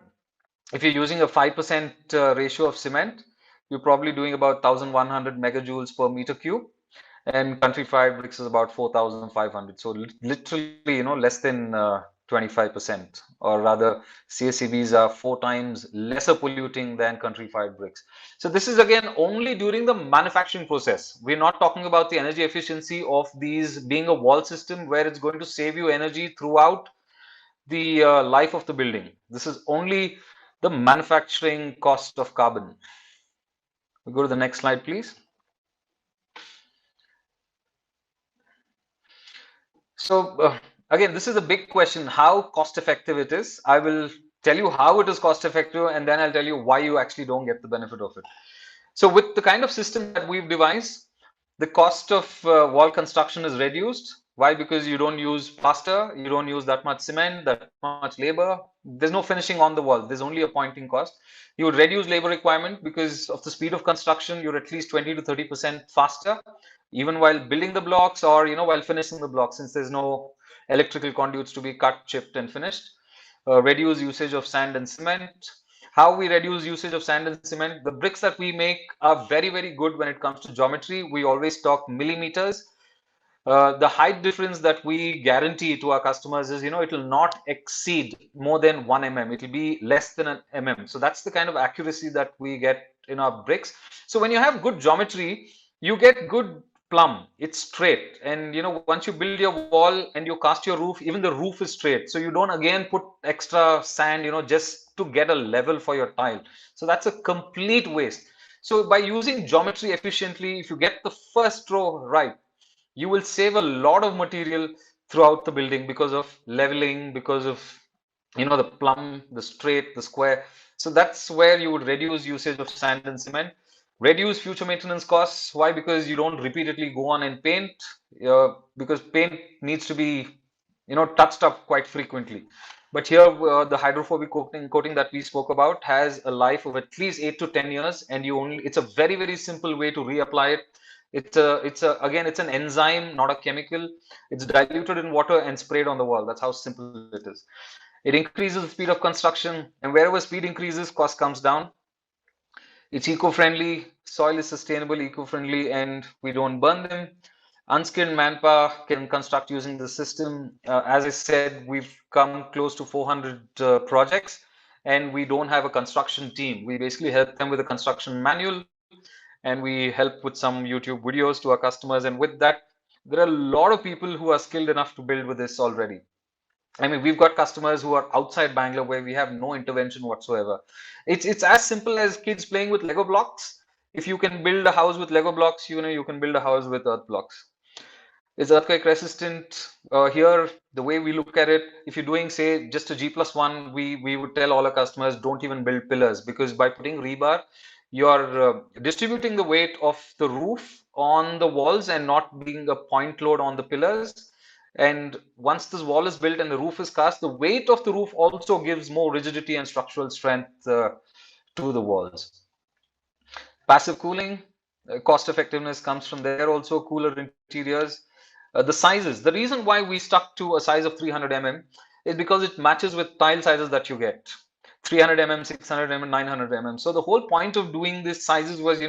if you're using a 5% ratio of cement, you're probably doing about 1,100 megajoules per meter cube, and country-fired bricks is about 4,500. So literally, less than 25%, or rather, CSCVs are 4 times lesser polluting than country-fired bricks. So this is again only during the manufacturing process. We're not talking about the energy efficiency of these being a wall system where it's going to save you energy throughout the life of the building. This is only the manufacturing cost of carbon. We go to the next slide, please. So again, this is a big question, how cost effective it is. I will tell you how it is cost effective, and then I'll tell you why you actually don't get the benefit of it. So with the kind of system that we've devised, the cost of wall construction is reduced. Why? Because you don't use plaster, you don't use that much cement, that much labor. There's no finishing on the wall. There's only a pointing cost. You would reduce labor requirement because of the speed of construction. You're at least 20 to 30% faster, even while building the blocks or while finishing the blocks, since there's no electrical conduits to be cut, chipped, and finished. reduce usage of sand and cement. How we reduce usage of sand and cement? The bricks that we make are very, very good when it comes to geometry. We always talk millimeters. The height difference that we guarantee to our customers is, it will not exceed more than 1 mm. It will be less than an mm. So that's the kind of accuracy that we get in our bricks. So when you have good geometry, you get good plumb. It's straight. And, once you build your wall and you cast your roof, even the roof is straight. So you don't again put extra sand, just to get a level for your tile. So that's a complete waste. So by using geometry efficiently, if you get the first row right, you will save a lot of material throughout the building because of leveling, because of the plumb, the straight, the square. So that's where you would reduce usage of sand and cement, reduce future maintenance costs. Why? Because you don't repeatedly go on and paint, because paint needs to be touched up quite frequently. But here, the hydrophobic coating that we spoke about has a life of at least 8 to 10 years, and it's a very, very simple way to reapply it. Again, it's an enzyme, not a chemical. It's diluted in water and sprayed on the wall. That's how simple it is. It increases the speed of construction, and wherever speed increases, cost comes down. It's eco-friendly, soil is sustainable, eco-friendly, and we don't burn them. Unskilled manpower can construct using the system. As I said, we've come close to 400 projects, and we don't have a construction team. We basically help them with a construction manual, and we help with some YouTube videos to our customers. And with that, there are a lot of people who are skilled enough to build with this already. I mean, we've got customers who are outside Bangalore where we have no intervention whatsoever. It's as simple as kids playing with Lego blocks. If you can build a house with Lego blocks, you can build a house with earth blocks. Is earthquake resistant? Here, the way we look at it, if you're doing, say, just a G+1, we would tell all our customers don't even build pillars, because by putting rebar, you're distributing the weight of the roof on the walls and not being a point load on the pillars. And once this wall is built and the roof is cast, the weight of the roof also gives more rigidity and structural strength to the walls. Passive cooling, cost effectiveness comes from there also, cooler interiors. The sizes, the reason why we stuck to a size of 300 mm is because it matches with tile sizes that you get. 300 mm, 600 mm, 900 mm. So the whole point of doing these sizes was,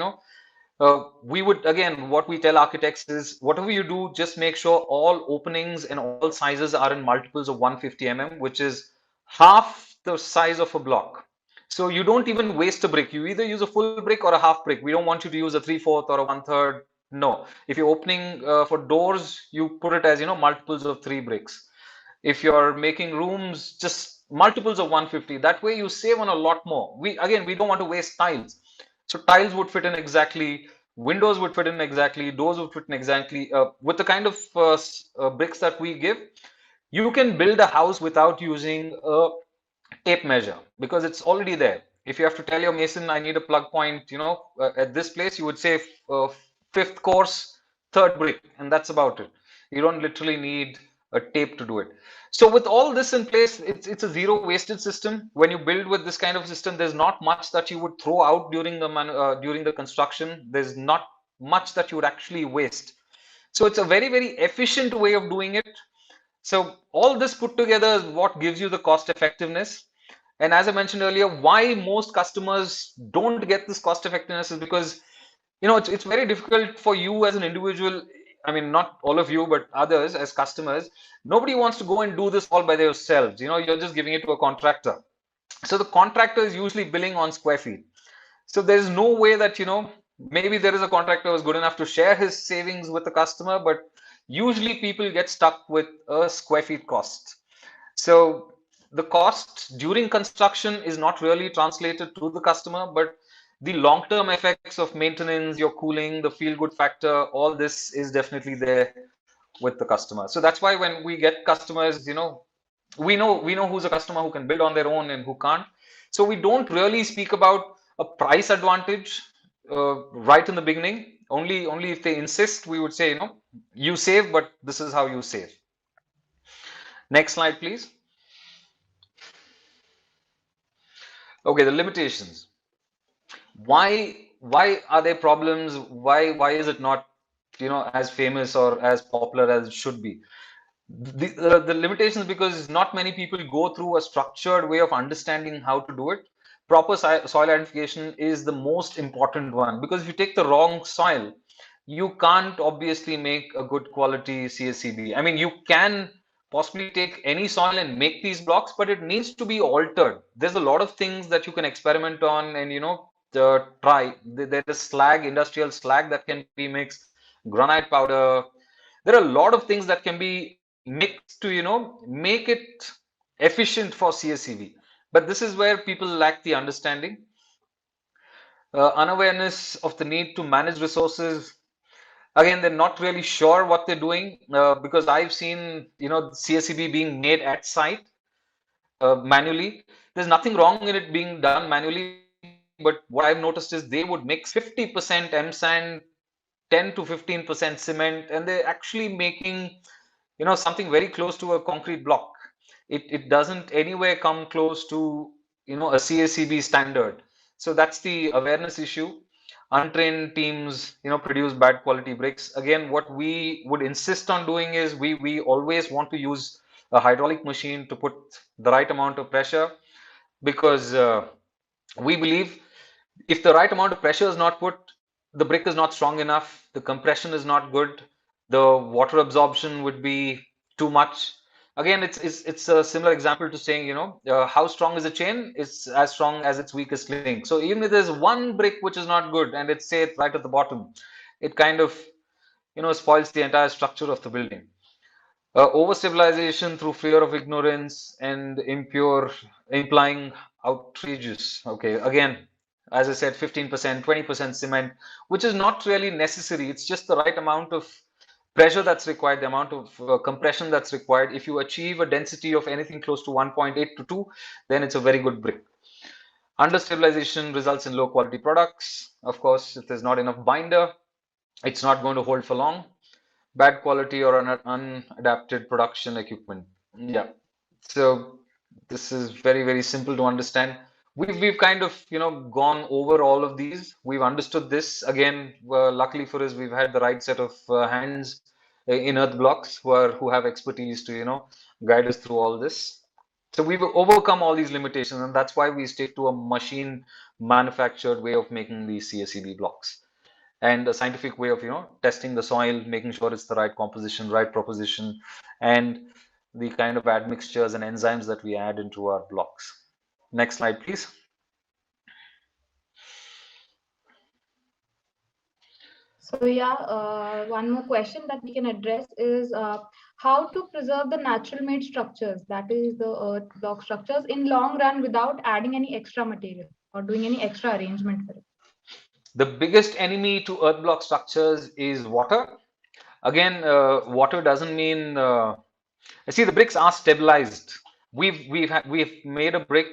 we would, again, what we tell architects is whatever you do, just make sure all openings and all sizes are in multiples of 150 mm, which is half the size of a block. So you don't even waste a brick. You either use a full brick or a half brick. We don't want you to use a 3/4 or a 1/3. No. If you're opening for doors, you put it as, multiples of 3 bricks. If you're making rooms, just multiples of 150. That way you save on a lot more. We don't want to waste tiles. So tiles would fit in exactly, windows would fit in exactly, doors would fit in exactly. With the kind of bricks that we give, you can build a house without using a tape measure because it's already there. If you have to tell your mason, I need a plug point, at this place, you would say fifth course, third brick, and that's about it. You don't literally need a tape to do it. So with all this in place, it's a zero wasted system. When you build with this kind of system, there's not much that you would throw out during the construction. There's not much that you would actually waste. So it's a very, very efficient way of doing it. So all this put together is what gives you the cost effectiveness. And as I mentioned earlier, why most customers don't get this cost effectiveness is because, it's very difficult for you as an individual. I mean, not all of you, but others as customers. Nobody wants to go and do this all by themselves. You're just giving it to a contractor. So the contractor is usually billing on square feet. So there's no way that, maybe there is a contractor who's good enough to share his savings with the customer, but usually people get stuck with a square feet cost. So the cost during construction is not really translated to the customer, but the long-term effects of maintenance, your cooling, the feel-good factor, all this is definitely there with the customer. So that's why when we get customers, we know who's a customer who can build on their own and who can't. So we don't really speak about a price advantage right in the beginning. Only if they insist, we would say, you save, but this is how you save. Next slide, please. Okay, the limitations. Why are there problems? Why is it not, as famous or as popular as it should be? The limitations because not many people go through a structured way of understanding how to do it. Proper soil identification is the most important one because if you take the wrong soil, you can't obviously make a good quality CSCB. I mean, you can possibly take any soil and make these blocks, but it needs to be altered. There's a lot of things that you can experiment on and try. There is slag, industrial slag that can be mixed, granite powder. There are a lot of things that can be mixed to make it efficient for CSCV. But this is where people lack the understanding, unawareness of the need to manage resources. Again, they're not really sure what they're doing because I've seen CSCB being made at site manually. There's nothing wrong in it being done manually, but what I've noticed is they would mix 50% M sand, 10 to 15% cement, and they're actually making something very close to a concrete block. It doesn't anywhere come close to a CSCB standard. So that's the awareness issue. Untrained teams produce bad quality bricks. Again, what we would insist on doing is we always want to use a hydraulic machine to put the right amount of pressure because we believe if the right amount of pressure is not put, the brick is not strong enough, the compression is not good, the water absorption would be too much. Again, it's a similar example to saying, how strong is a chain? It's as strong as its weakest link. So even if there's one brick which is not good and it's say right at the bottom, it kind of spoils the entire structure of the building. Overstabilization through fear of ignorance and implying outrageous. Okay, again, as I said, 15%, 20% cement, which is not really necessary. It's just the right amount of pressure that's required, the amount of compression that's required. If you achieve a density of anything close to 1.8 to 2, then it's a very good brick. Understabilization results in low quality products. Of course, if there's not enough binder, it's not going to hold for long. Bad quality or an unadapted production equipment. Yeah. So this is very, very simple to understand. We've kind of gone over all of these. We've understood this. Again, luckily for us, we've had the right set of hands in earth blocks who have expertise to guide us through all this. So we've overcome all these limitations, and that's why we stick to a machine manufactured way of making these CSCB blocks and a scientific way of testing the soil, making sure it's the right composition, right proposition, and the kind of admixtures and enzymes that we add into our blocks. Next slide, please. So yeah, one more question that we can address is how to preserve the natural made structures, that is the earth block structures, in long run without adding any extra material or doing any extra arrangement for it. The biggest enemy to earth block structures is water. Again, water doesn't mean see, the bricks are stabilized. We've made a brick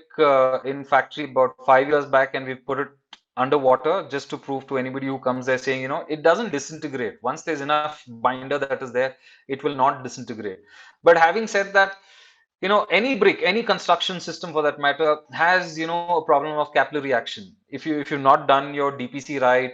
in factory about 5 years back, and we've put it underwater just to prove to anybody who comes there saying, it doesn't disintegrate. Once there's enough binder that is there, it will not disintegrate. But having said that, any brick, any construction system for that matter, has a problem of capillary action. If you've not done your DPC right,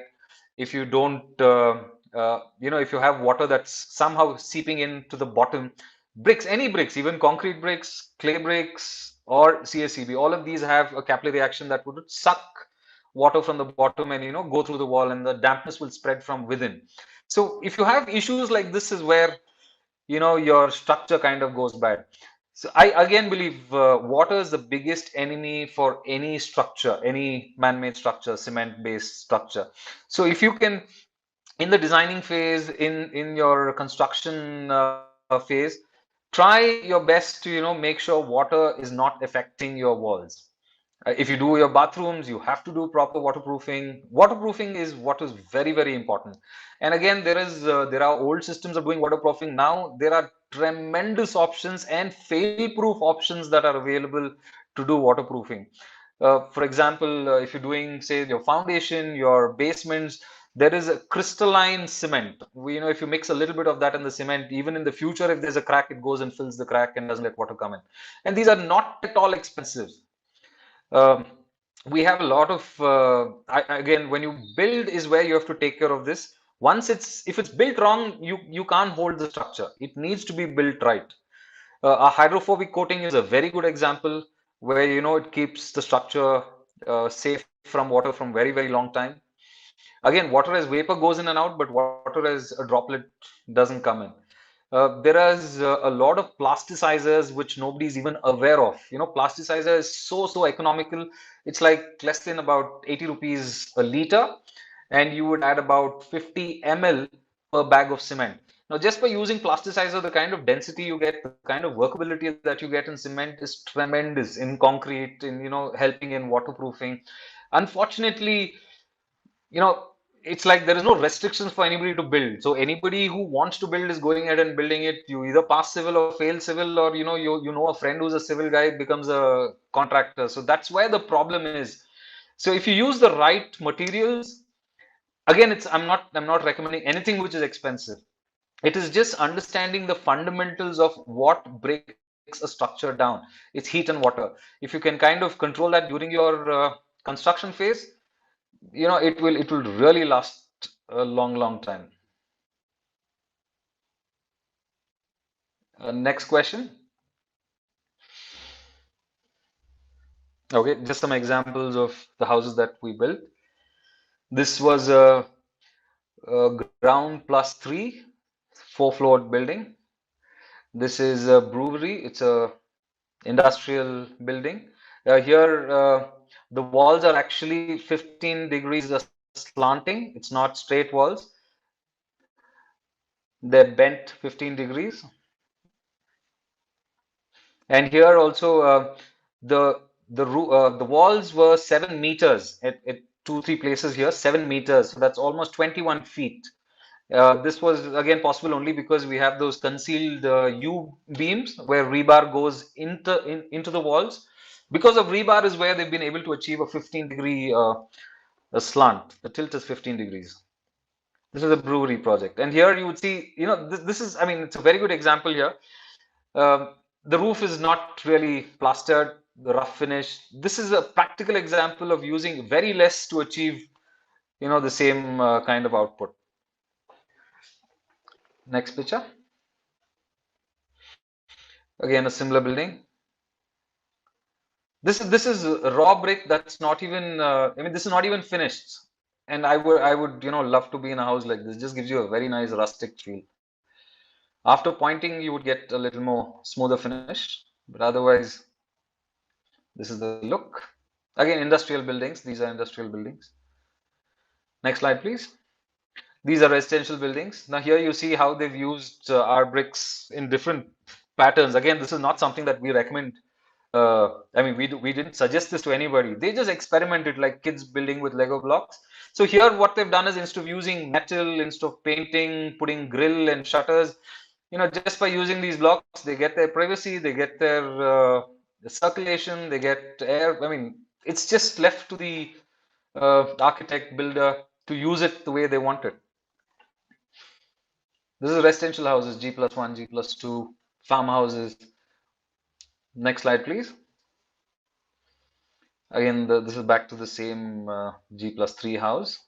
if you don't if you have water that's somehow seeping into the bottom, bricks, any bricks, even concrete bricks, clay bricks, or CSCB, all of these have a capillary action that would suck water from the bottom and go through the wall, and the dampness will spread from within. So if you have issues like this is where your structure kind of goes bad. So I again believe water is the biggest enemy for any structure, any man-made structure, cement-based structure. So if you can, in the designing phase, in your construction phase, try your best to make sure water is not affecting your walls. If you do your bathrooms, you have to do proper waterproofing. Waterproofing is what is very, very important. And again, there are old systems of doing waterproofing. Now there are tremendous options and fail-proof options that are available to do waterproofing. For example, if you're doing, say, your foundation, your basements, there is a crystalline cement. If you mix a little bit of that in the cement, even in the future, if there's a crack, it goes and fills the crack and doesn't let water come in. And these are not at all expensive. We have a lot of again, when you build is where you have to take care of this. Once if it's built wrong, you can't hold the structure. It needs to be built right. A hydrophobic coating is a very good example where it keeps the structure safe from water from very, very long time. Again, water as vapor goes in and out, but water as a droplet doesn't come in. There is a lot of plasticizers which nobody's even aware of. Plasticizer is so economical. It's like less than about 80 rupees a liter, and you would add about 50 ml per bag of cement. Now, just by using plasticizer, the kind of density you get, the kind of workability that you get in cement is tremendous in concrete, in helping in waterproofing. Unfortunately, you know, it's like there is no restrictions for anybody to build. So anybody who wants to build is going ahead and building it. You either pass civil or fail civil, or you know a friend who's a civil guy becomes a contractor. So that's where the problem is. So if you use the right materials, again, I'm not recommending anything which is expensive. It is just understanding the fundamentals of what breaks a structure down. It's heat and water. If you can kind of control that during your construction phase, it will really last a long time. Next question. Okay, just some examples of the houses that we built. This was a ground plus 3 4-floored building. This is a brewery. It's a industrial building. Here the walls are actually 15 degrees slanting. It's not straight walls. They're bent 15 degrees. And here also the walls were 7 meters at 2-3 places here, 7 meters. So that's almost 21 feet. This was again possible only because we have those concealed U beams where rebar goes into the walls. Because of rebar is where they've been able to achieve a 15-degree slant. The tilt is 15 degrees. This is a brewery project, and here you would see, this is, I mean, it's a very good example here. The roof is not really plastered, the rough finish. This is a practical example of using very less to achieve, the same kind of output. Next picture. Again, a similar building. This is raw brick that's not even. I mean, this is not even finished. And I would love to be in a house like this. Just gives you a very nice rustic feel. After pointing, you would get a little more smoother finish, but otherwise, this is the look. Again, industrial buildings. These are industrial buildings. Next slide, please. These are residential buildings. Now here you see how they've used our bricks in different patterns. Again, this is not something that we recommend. I mean, we didn't suggest this to anybody. They just experimented like kids building with Lego blocks. So here what they've done is, instead of using metal, instead of painting, putting grill and shutters, just by using these blocks, they get their privacy, they get their circulation, they get air. I mean, it's just left to the architect, builder to use it the way they want it. This is residential houses, G+1, G+2, farmhouses. Next slide, please. Again, this is back to the same G+3 house.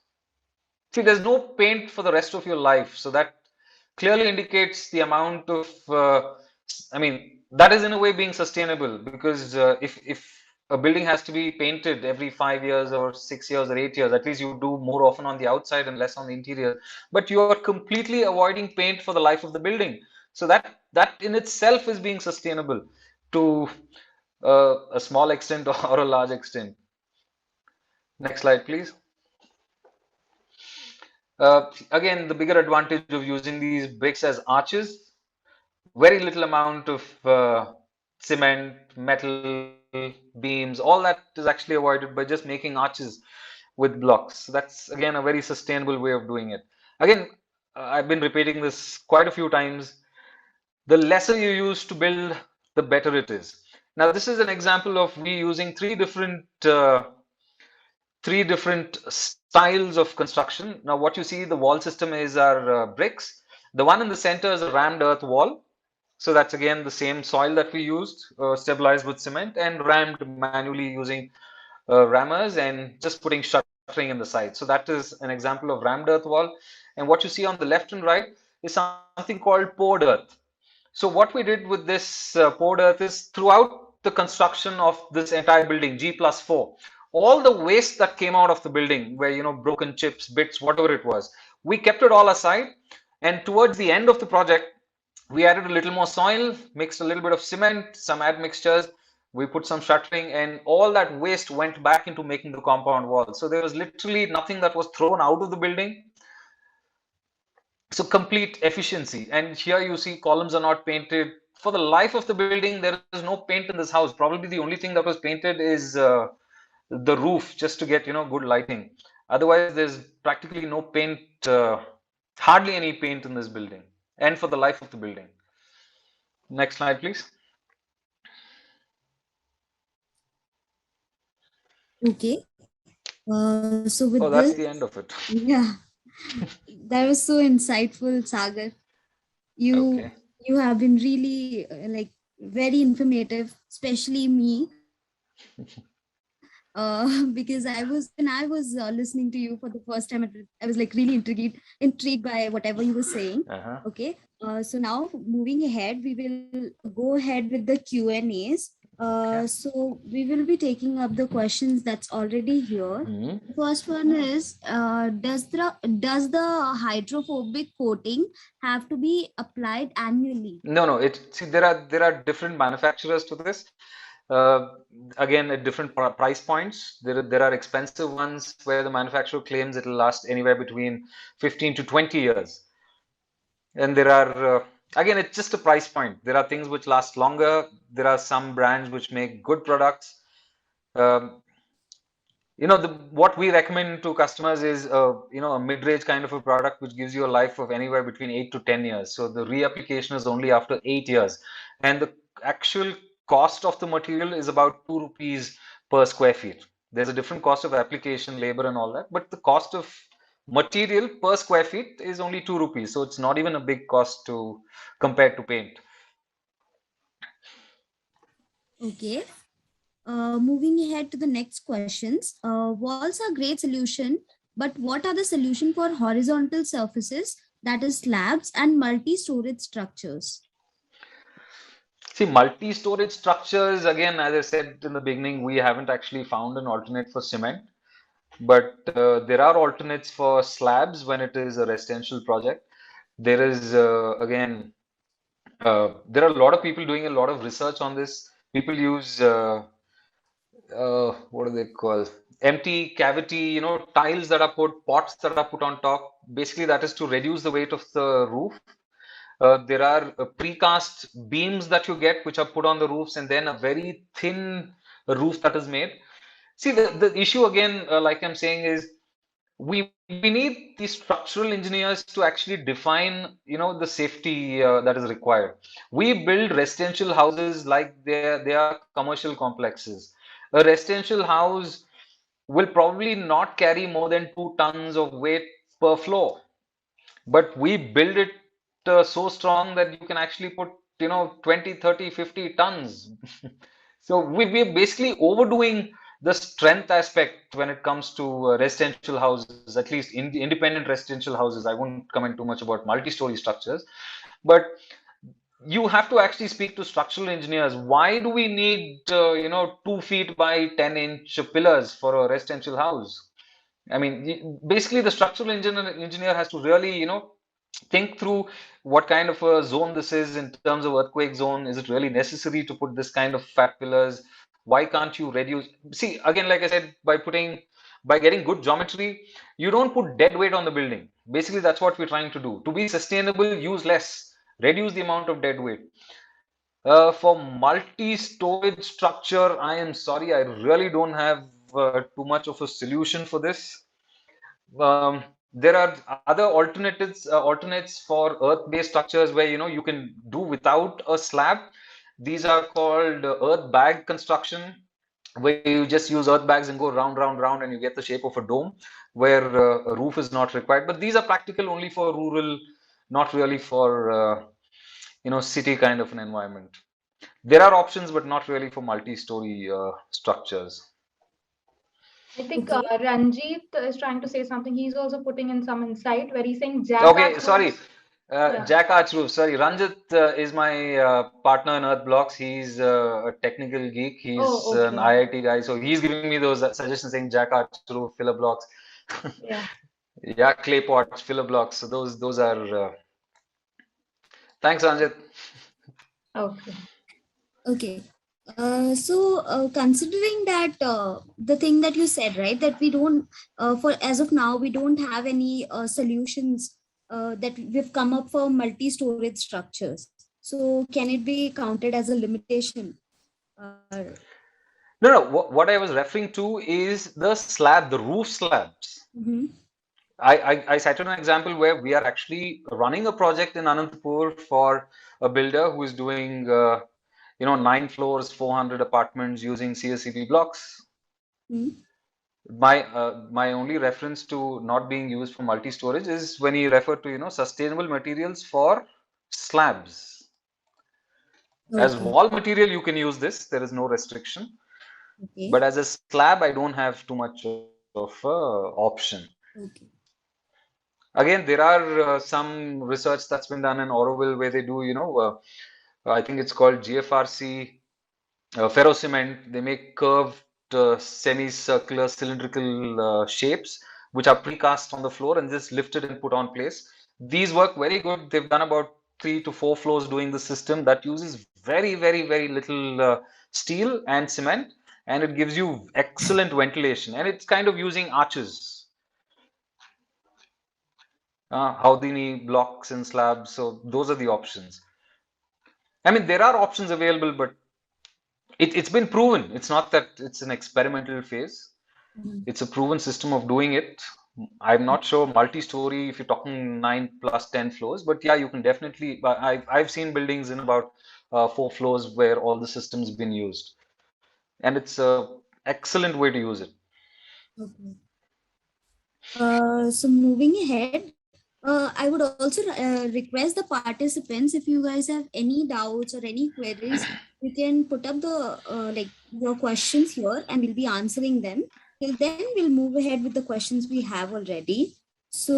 See, there's no paint for the rest of your life, so that clearly indicates the amount of, I mean, that is in a way being sustainable, because if a building has to be painted every 5 years or 6 years or 8 years, at least you do more often on the outside and less on the interior. But you are completely avoiding paint for the life of the building. So that in itself is being sustainable to a small extent or a large extent. Next slide, please. Again, the bigger advantage of using these bricks as arches, very little amount of cement, metal, beams, all that is actually avoided by just making arches with blocks. So that's again a very sustainable way of doing it. Again, I've been repeating this quite a few times. The lesser you use to build, the better it is. Now, this is an example of me using three different styles of construction. Now, what you see, the wall system is our bricks. The one in the center is a rammed earth wall. So that's again the same soil that we used, stabilized with cement and rammed manually using rammers and just putting shutters. shuttering in the side. So that is an example of rammed earth wall. And what you see on the left and right is something called poured earth. So what we did with this poured earth is throughout the construction of this entire building, G+4, all the waste that came out of the building, where broken chips, bits, whatever it was, we kept it all aside. And towards the end of the project, we added a little more soil, mixed a little bit of cement, some admixtures. We put some shuttering, and all that waste went back into making the compound wall. So there was literally nothing that was thrown out of the building. So complete efficiency. And here you see columns are not painted. For the life of the building, there is no paint in this house. Probably the only thing that was painted is the roof, just to get good lighting. Otherwise, there's practically no paint, hardly any paint in this building, and for the life of the building. Next slide, please. Okay. So with this, Oh, that's the end of it. yeah, that was so insightful, Sagar. You Okay. you have been really like very informative, especially me, because when I was listening to you for the first time, I was like really intrigued by whatever you were saying. Uh-huh. Okay, so now moving ahead, we will go ahead with the Q and A's. Okay. So we will be taking up the questions that's already here. Hmm. The first one is, does the hydrophobic coating have to be applied annually? No, no. See, there are different manufacturers to this. Uh, Again, at different price points. There are expensive ones where the manufacturer claims it'll last anywhere between 15 to 20 years. And there are, again, it's just a price point. There are things which last longer. There are some brands which make good products. Um, what we recommend to customers is a mid-range kind of a product which gives you a life of anywhere between 8 to 10 years. So the reapplication is only after 8 years, and the actual cost of the material is about 2 rupees per square feet. There's a different cost of application, labor, and all that, but the cost of material per square feet is only 2 rupees. So it's not even a big cost to compared to paint. Okay. Moving ahead to the next questions. Walls are great solution, but what are the solution for horizontal surfaces, that is slabs and multi-storage structures? See, multi-storage structures, again, as I said in the beginning, we haven't actually found an alternate for cement. But there are alternates for slabs when it is a residential project. There is, again, there are a lot of people doing a lot of research on this. People use, what do they call? Empty cavity, tiles that are put, pots that are put on top. Basically, that is to reduce the weight of the roof. There are precast beams that you get, which are put on the roofs, and then a very thin roof that is made. See, the issue again, like I'm saying, is we need these structural engineers to actually define the safety that is required. We build residential houses like they are commercial complexes. A residential house will probably not carry more than 2 tons of weight per floor, but we build it so strong that you can actually put 20, 30, 50 tons. So we're basically overdoing the strength aspect when it comes to residential houses, at least in the independent residential houses. I won't comment too much about multi-story structures, but you have to actually speak to structural engineers. Why do we need 2 feet by 10-inch pillars for a residential house? I mean, basically, the structural engineer has to really, think through what kind of a zone this is in terms of earthquake zone. Is it really necessary to put this kind of fat pillars? Why can't you reduce? See, again, like I said, by getting good geometry, you don't put dead weight on the building. Basically, that's what we're trying to do. To be sustainable, use less, reduce the amount of dead weight. For multi-storage structure, I am sorry, I really don't have too much of a solution for this. There are other alternates for earth-based structures where you can do without a slab. These are called earth bag construction, where you just use earth bags and go round, round, round, and you get the shape of a dome, where a roof is not required. But these are practical only for rural, not really for city kind of an environment. There are options, but not really for multi-story structures. I think Okay. Ranjit is trying to say something. He's also putting in some insight where he's saying jack Okay, arch sorry. roofs. Yeah. Jack Arch Roof. Sorry, Ranjit is my partner in Earth Blocks. He's a technical geek. He's Oh, an okay. IIT guy, so he's giving me those suggestions saying Jack Arch Roof, filler blocks. Yeah. Yeah, clay pots, filler blocks. So those are. Thanks, Ranjit. Okay. Okay. Considering that the thing that you said, right, that we don't, for as of now, we don't have any solutions that we've come up for multi-storage structures. So, can it be counted as a limitation? Uh, No, no. What I was referring to is the slab, the roof slabs. mhm. I cited an example where we are actually running a project in Anantapur for a builder who is doing, 9 floors, 400 apartments using CSCV blocks. Mhm. My only reference to not being used for multi-storage is when he referred to, sustainable materials for slabs. As Okay. wall material, you can use this. There is no restriction. Okay. But as a slab, I don't have too much of option. Okay. Again, there are some research that's been done in Oroville where they do, I think it's called GFRC ferrocement. They make curved, semicircular, cylindrical shapes, which are precast on the floor and just lifted and put on place. These work very good. They've done about 3 to 4 floors doing the system that uses very, very, very little steel and cement, and it gives you excellent ventilation. And it's kind of using arches, Houdini blocks and slabs. So those are the options. I mean, there are options available, but it's been proven. It's not that it's an experimental phase. Mhm. It's a proven system of doing it. I'm not sure multi-story if you're talking 9 plus 10 floors, but yeah, you can definitely. I've seen buildings in about 4 floors where all the systems been used, and it's a excellent way to use it. Okay. So moving ahead, I would also request the participants, if you guys have any doubts or any queries, you can put up the like your questions here, and we'll be answering them. Till then, we'll move ahead with the questions we have already. So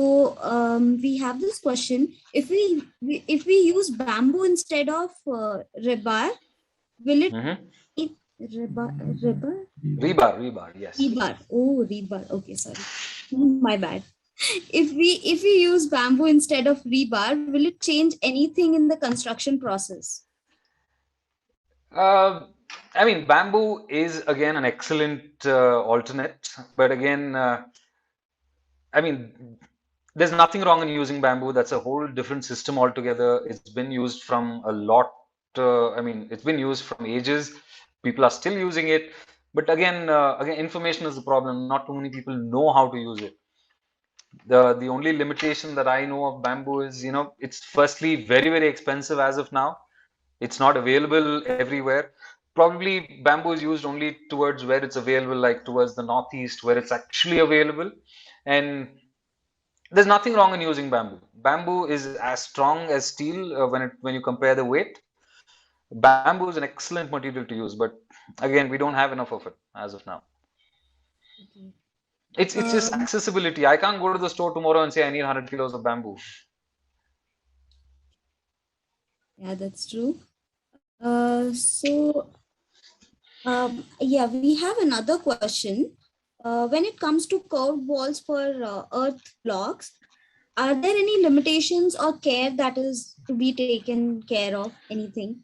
we have this question: if we use bamboo instead of rebar, will it Hmm. need rebar? Rebar? Rebar, yes. Rebar. Oh, rebar. Okay, sorry. My bad. If we use bamboo instead of rebar, will it change anything in the construction process? Uh, I mean, bamboo is again an excellent alternate, but again, I mean, there's nothing wrong in using bamboo. That's a whole different system altogether. It's been used from a lot. I mean, it's been used from ages. People are still using it, but again, information is the problem. Not too many people know how to use it. The only limitation that I know of bamboo is, it's firstly very, very expensive as of now. It's not available everywhere. Probably bamboo is used only towards where it's available, like towards the northeast, where it's actually available. And there's nothing wrong in using bamboo. Bamboo is as strong as steel when you compare the weight. Bamboo is an excellent material to use, but again, we don't have enough of it as of now. Okay. It's just Um, accessibility. I can't go to the store tomorrow and say I need 100 kilos of bamboo. yeah, that's true. Yeah, we have another question. When it comes to curved walls for earth blocks, are there any limitations or care that is to be taken care of? Anything?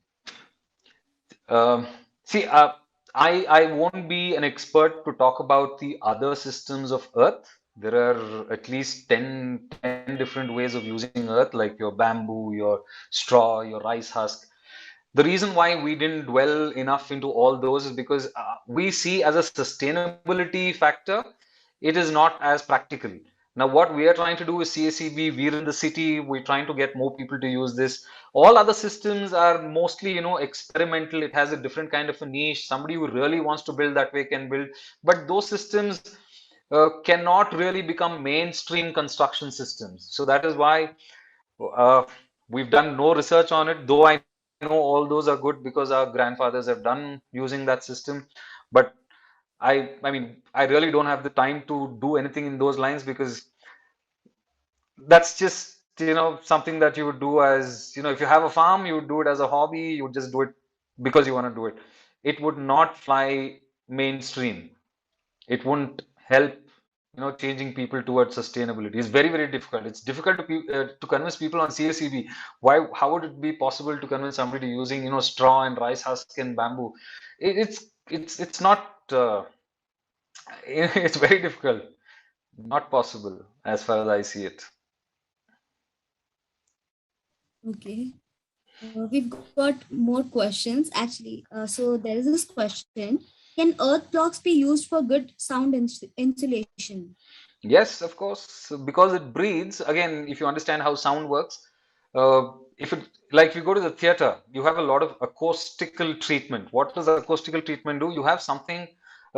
Um, see, I won't be an expert to talk about the other systems of Earth. There are at least 10 different ways of using Earth, like your bamboo, your straw, your rice husk. The reason why we didn't dwell enough into all those is because we see as a sustainability factor, it is not as practical. Now, what we are trying to do is CSCV, we're in the city, we're trying to get more people to use this. All other systems are mostly, experimental. It has a different kind of a niche. Somebody who really wants to build that way can build. But those systems cannot really become mainstream construction systems. So that is why uh, we've done no research on it, though I know all those are good because our grandfathers have done using that system. But I mean, I really don't have the time to do anything in those lines because that's just, something that you would do as, if you have a farm, you would do it as a hobby, you would just do it because you want to do it. It would not fly mainstream. It wouldn't help, changing people towards sustainability. It's very, very difficult. It's difficult to convince people on CSCV. How would it be possible to convince somebody using, straw and rice husk and bamboo? It's not, it's very difficult, not possible as far as I see it. Okay. We've got more questions actually. So there is this question: can earth blocks be used for good sound insulation? Yes, of course, because it breathes. Again, if you understand how sound works, if it like if you go to the theater, you have a lot of acoustical treatment. What does acoustical treatment do? You have something,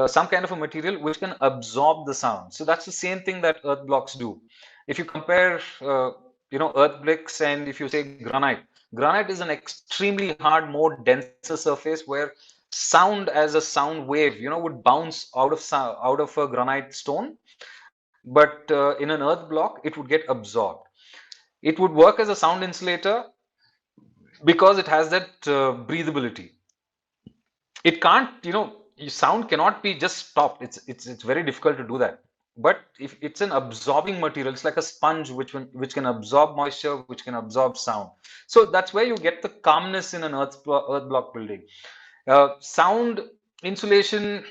some kind of a material which can absorb the sound. So that's the same thing that earth blocks do. If you compare, earth bricks and if you say granite, granite is an extremely hard, more denser surface where sound as a sound wave, would bounce out of a granite stone, but in an earth block it would get absorbed. It would work as a sound insulator because it has that breathability. It can't, sound cannot be just stopped. It's very difficult to do that. But if it's an absorbing material, it's like a sponge which can absorb moisture, which can absorb sound. So that's where you get the calmness in an earth block building. Sound insulation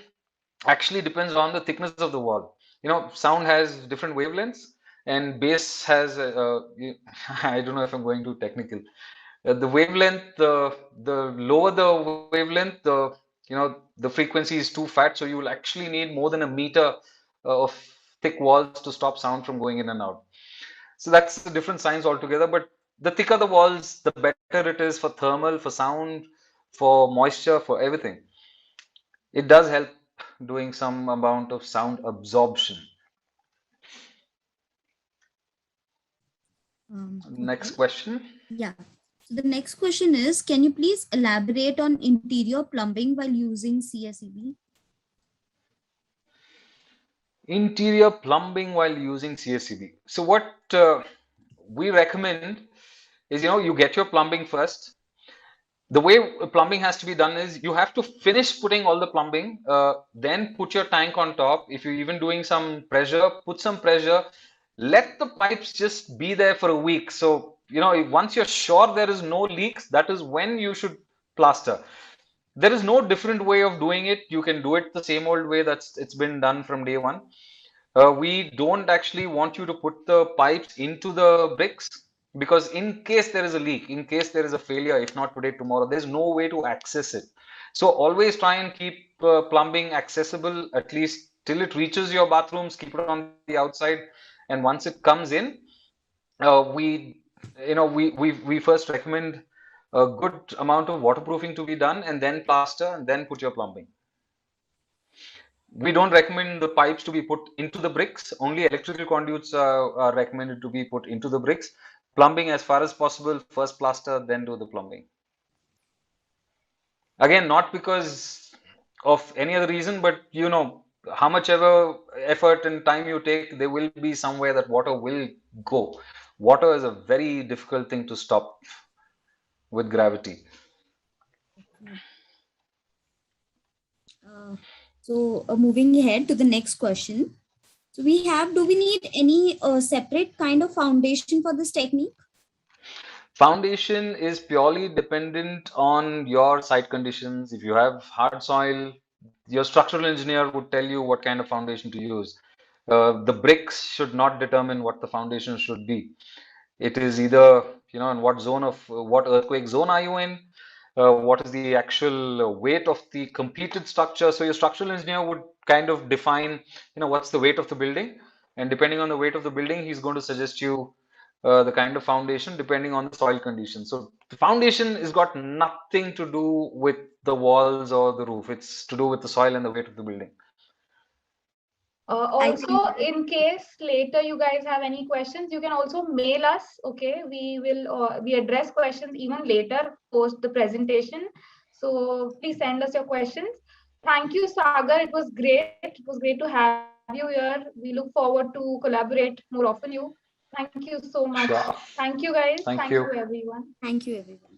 actually depends on the thickness of the wall. Sound has different wavelengths, and bass has I don't know if I'm going too technical. The wavelength, the lower the wavelength, the frequency is too fat, so you will actually need more than a meter of thick walls to stop sound from going in and out. So that's a different science altogether. But the thicker the walls, the better it is for thermal, for sound, for moisture, for everything. It does help doing some amount of sound absorption. Next Okay. question. Yeah. So the next question is, can you please elaborate on interior plumbing while using CSCV? Interior plumbing while using CSCV. So what we recommend is, you get your plumbing first. The way plumbing has to be done is you have to finish putting all the plumbing, then put your tank on top. If you're even doing some pressure, put some pressure. Let the pipes just be there for a week. So, once you're sure there is no leaks, that is when you should plaster. There is no different way of doing it. You can do it the same old way that's it's been done from day one. We don't actually want you to put the pipes into the bricks because in case there is a leak, in case there is a failure, if not today, tomorrow, there's no way to access it. So always try and keep plumbing accessible, at least till it reaches your bathrooms. Keep it on the outside, and once it comes in, we we first recommend a good amount of waterproofing to be done, and then plaster, and then put your plumbing. We don't recommend the pipes to be put into the bricks. Only electrical conduits are recommended to be put into the bricks. Plumbing, as far as possible, first plaster, then do the plumbing. Again, not because of any other reason, but how much ever effort and time you take, there will be somewhere that water will go. Water is a very difficult thing to stop with gravity. Okay. Uh, so moving ahead to the next question. So we have, do we need any separate kind of foundation for this technique? Foundation is purely dependent on your site conditions. If you have hard soil, your structural engineer would tell you what kind of foundation to use. The bricks should not determine what the foundation should be. It is either, in what zone of what earthquake zone are you in, what is the actual weight of the completed structure. So your structural engineer would kind of define, what's the weight of the building, and depending on the weight of the building, he's going to suggest you the kind of foundation depending on the soil condition. So the foundation has got nothing to do with the walls or the roof. It's to do with the soil and the weight of the building. I think Also, in case later you guys have any questions, you can also mail us. Okay, we address questions even later post the presentation. So please send us your questions. Thank you, Sagar. It was great. It was great to have you here. We look forward to collaborate more often you. Thank you so much. Sure. Thank you, guys. Thank Thank you. you, everyone. Thank you, everyone.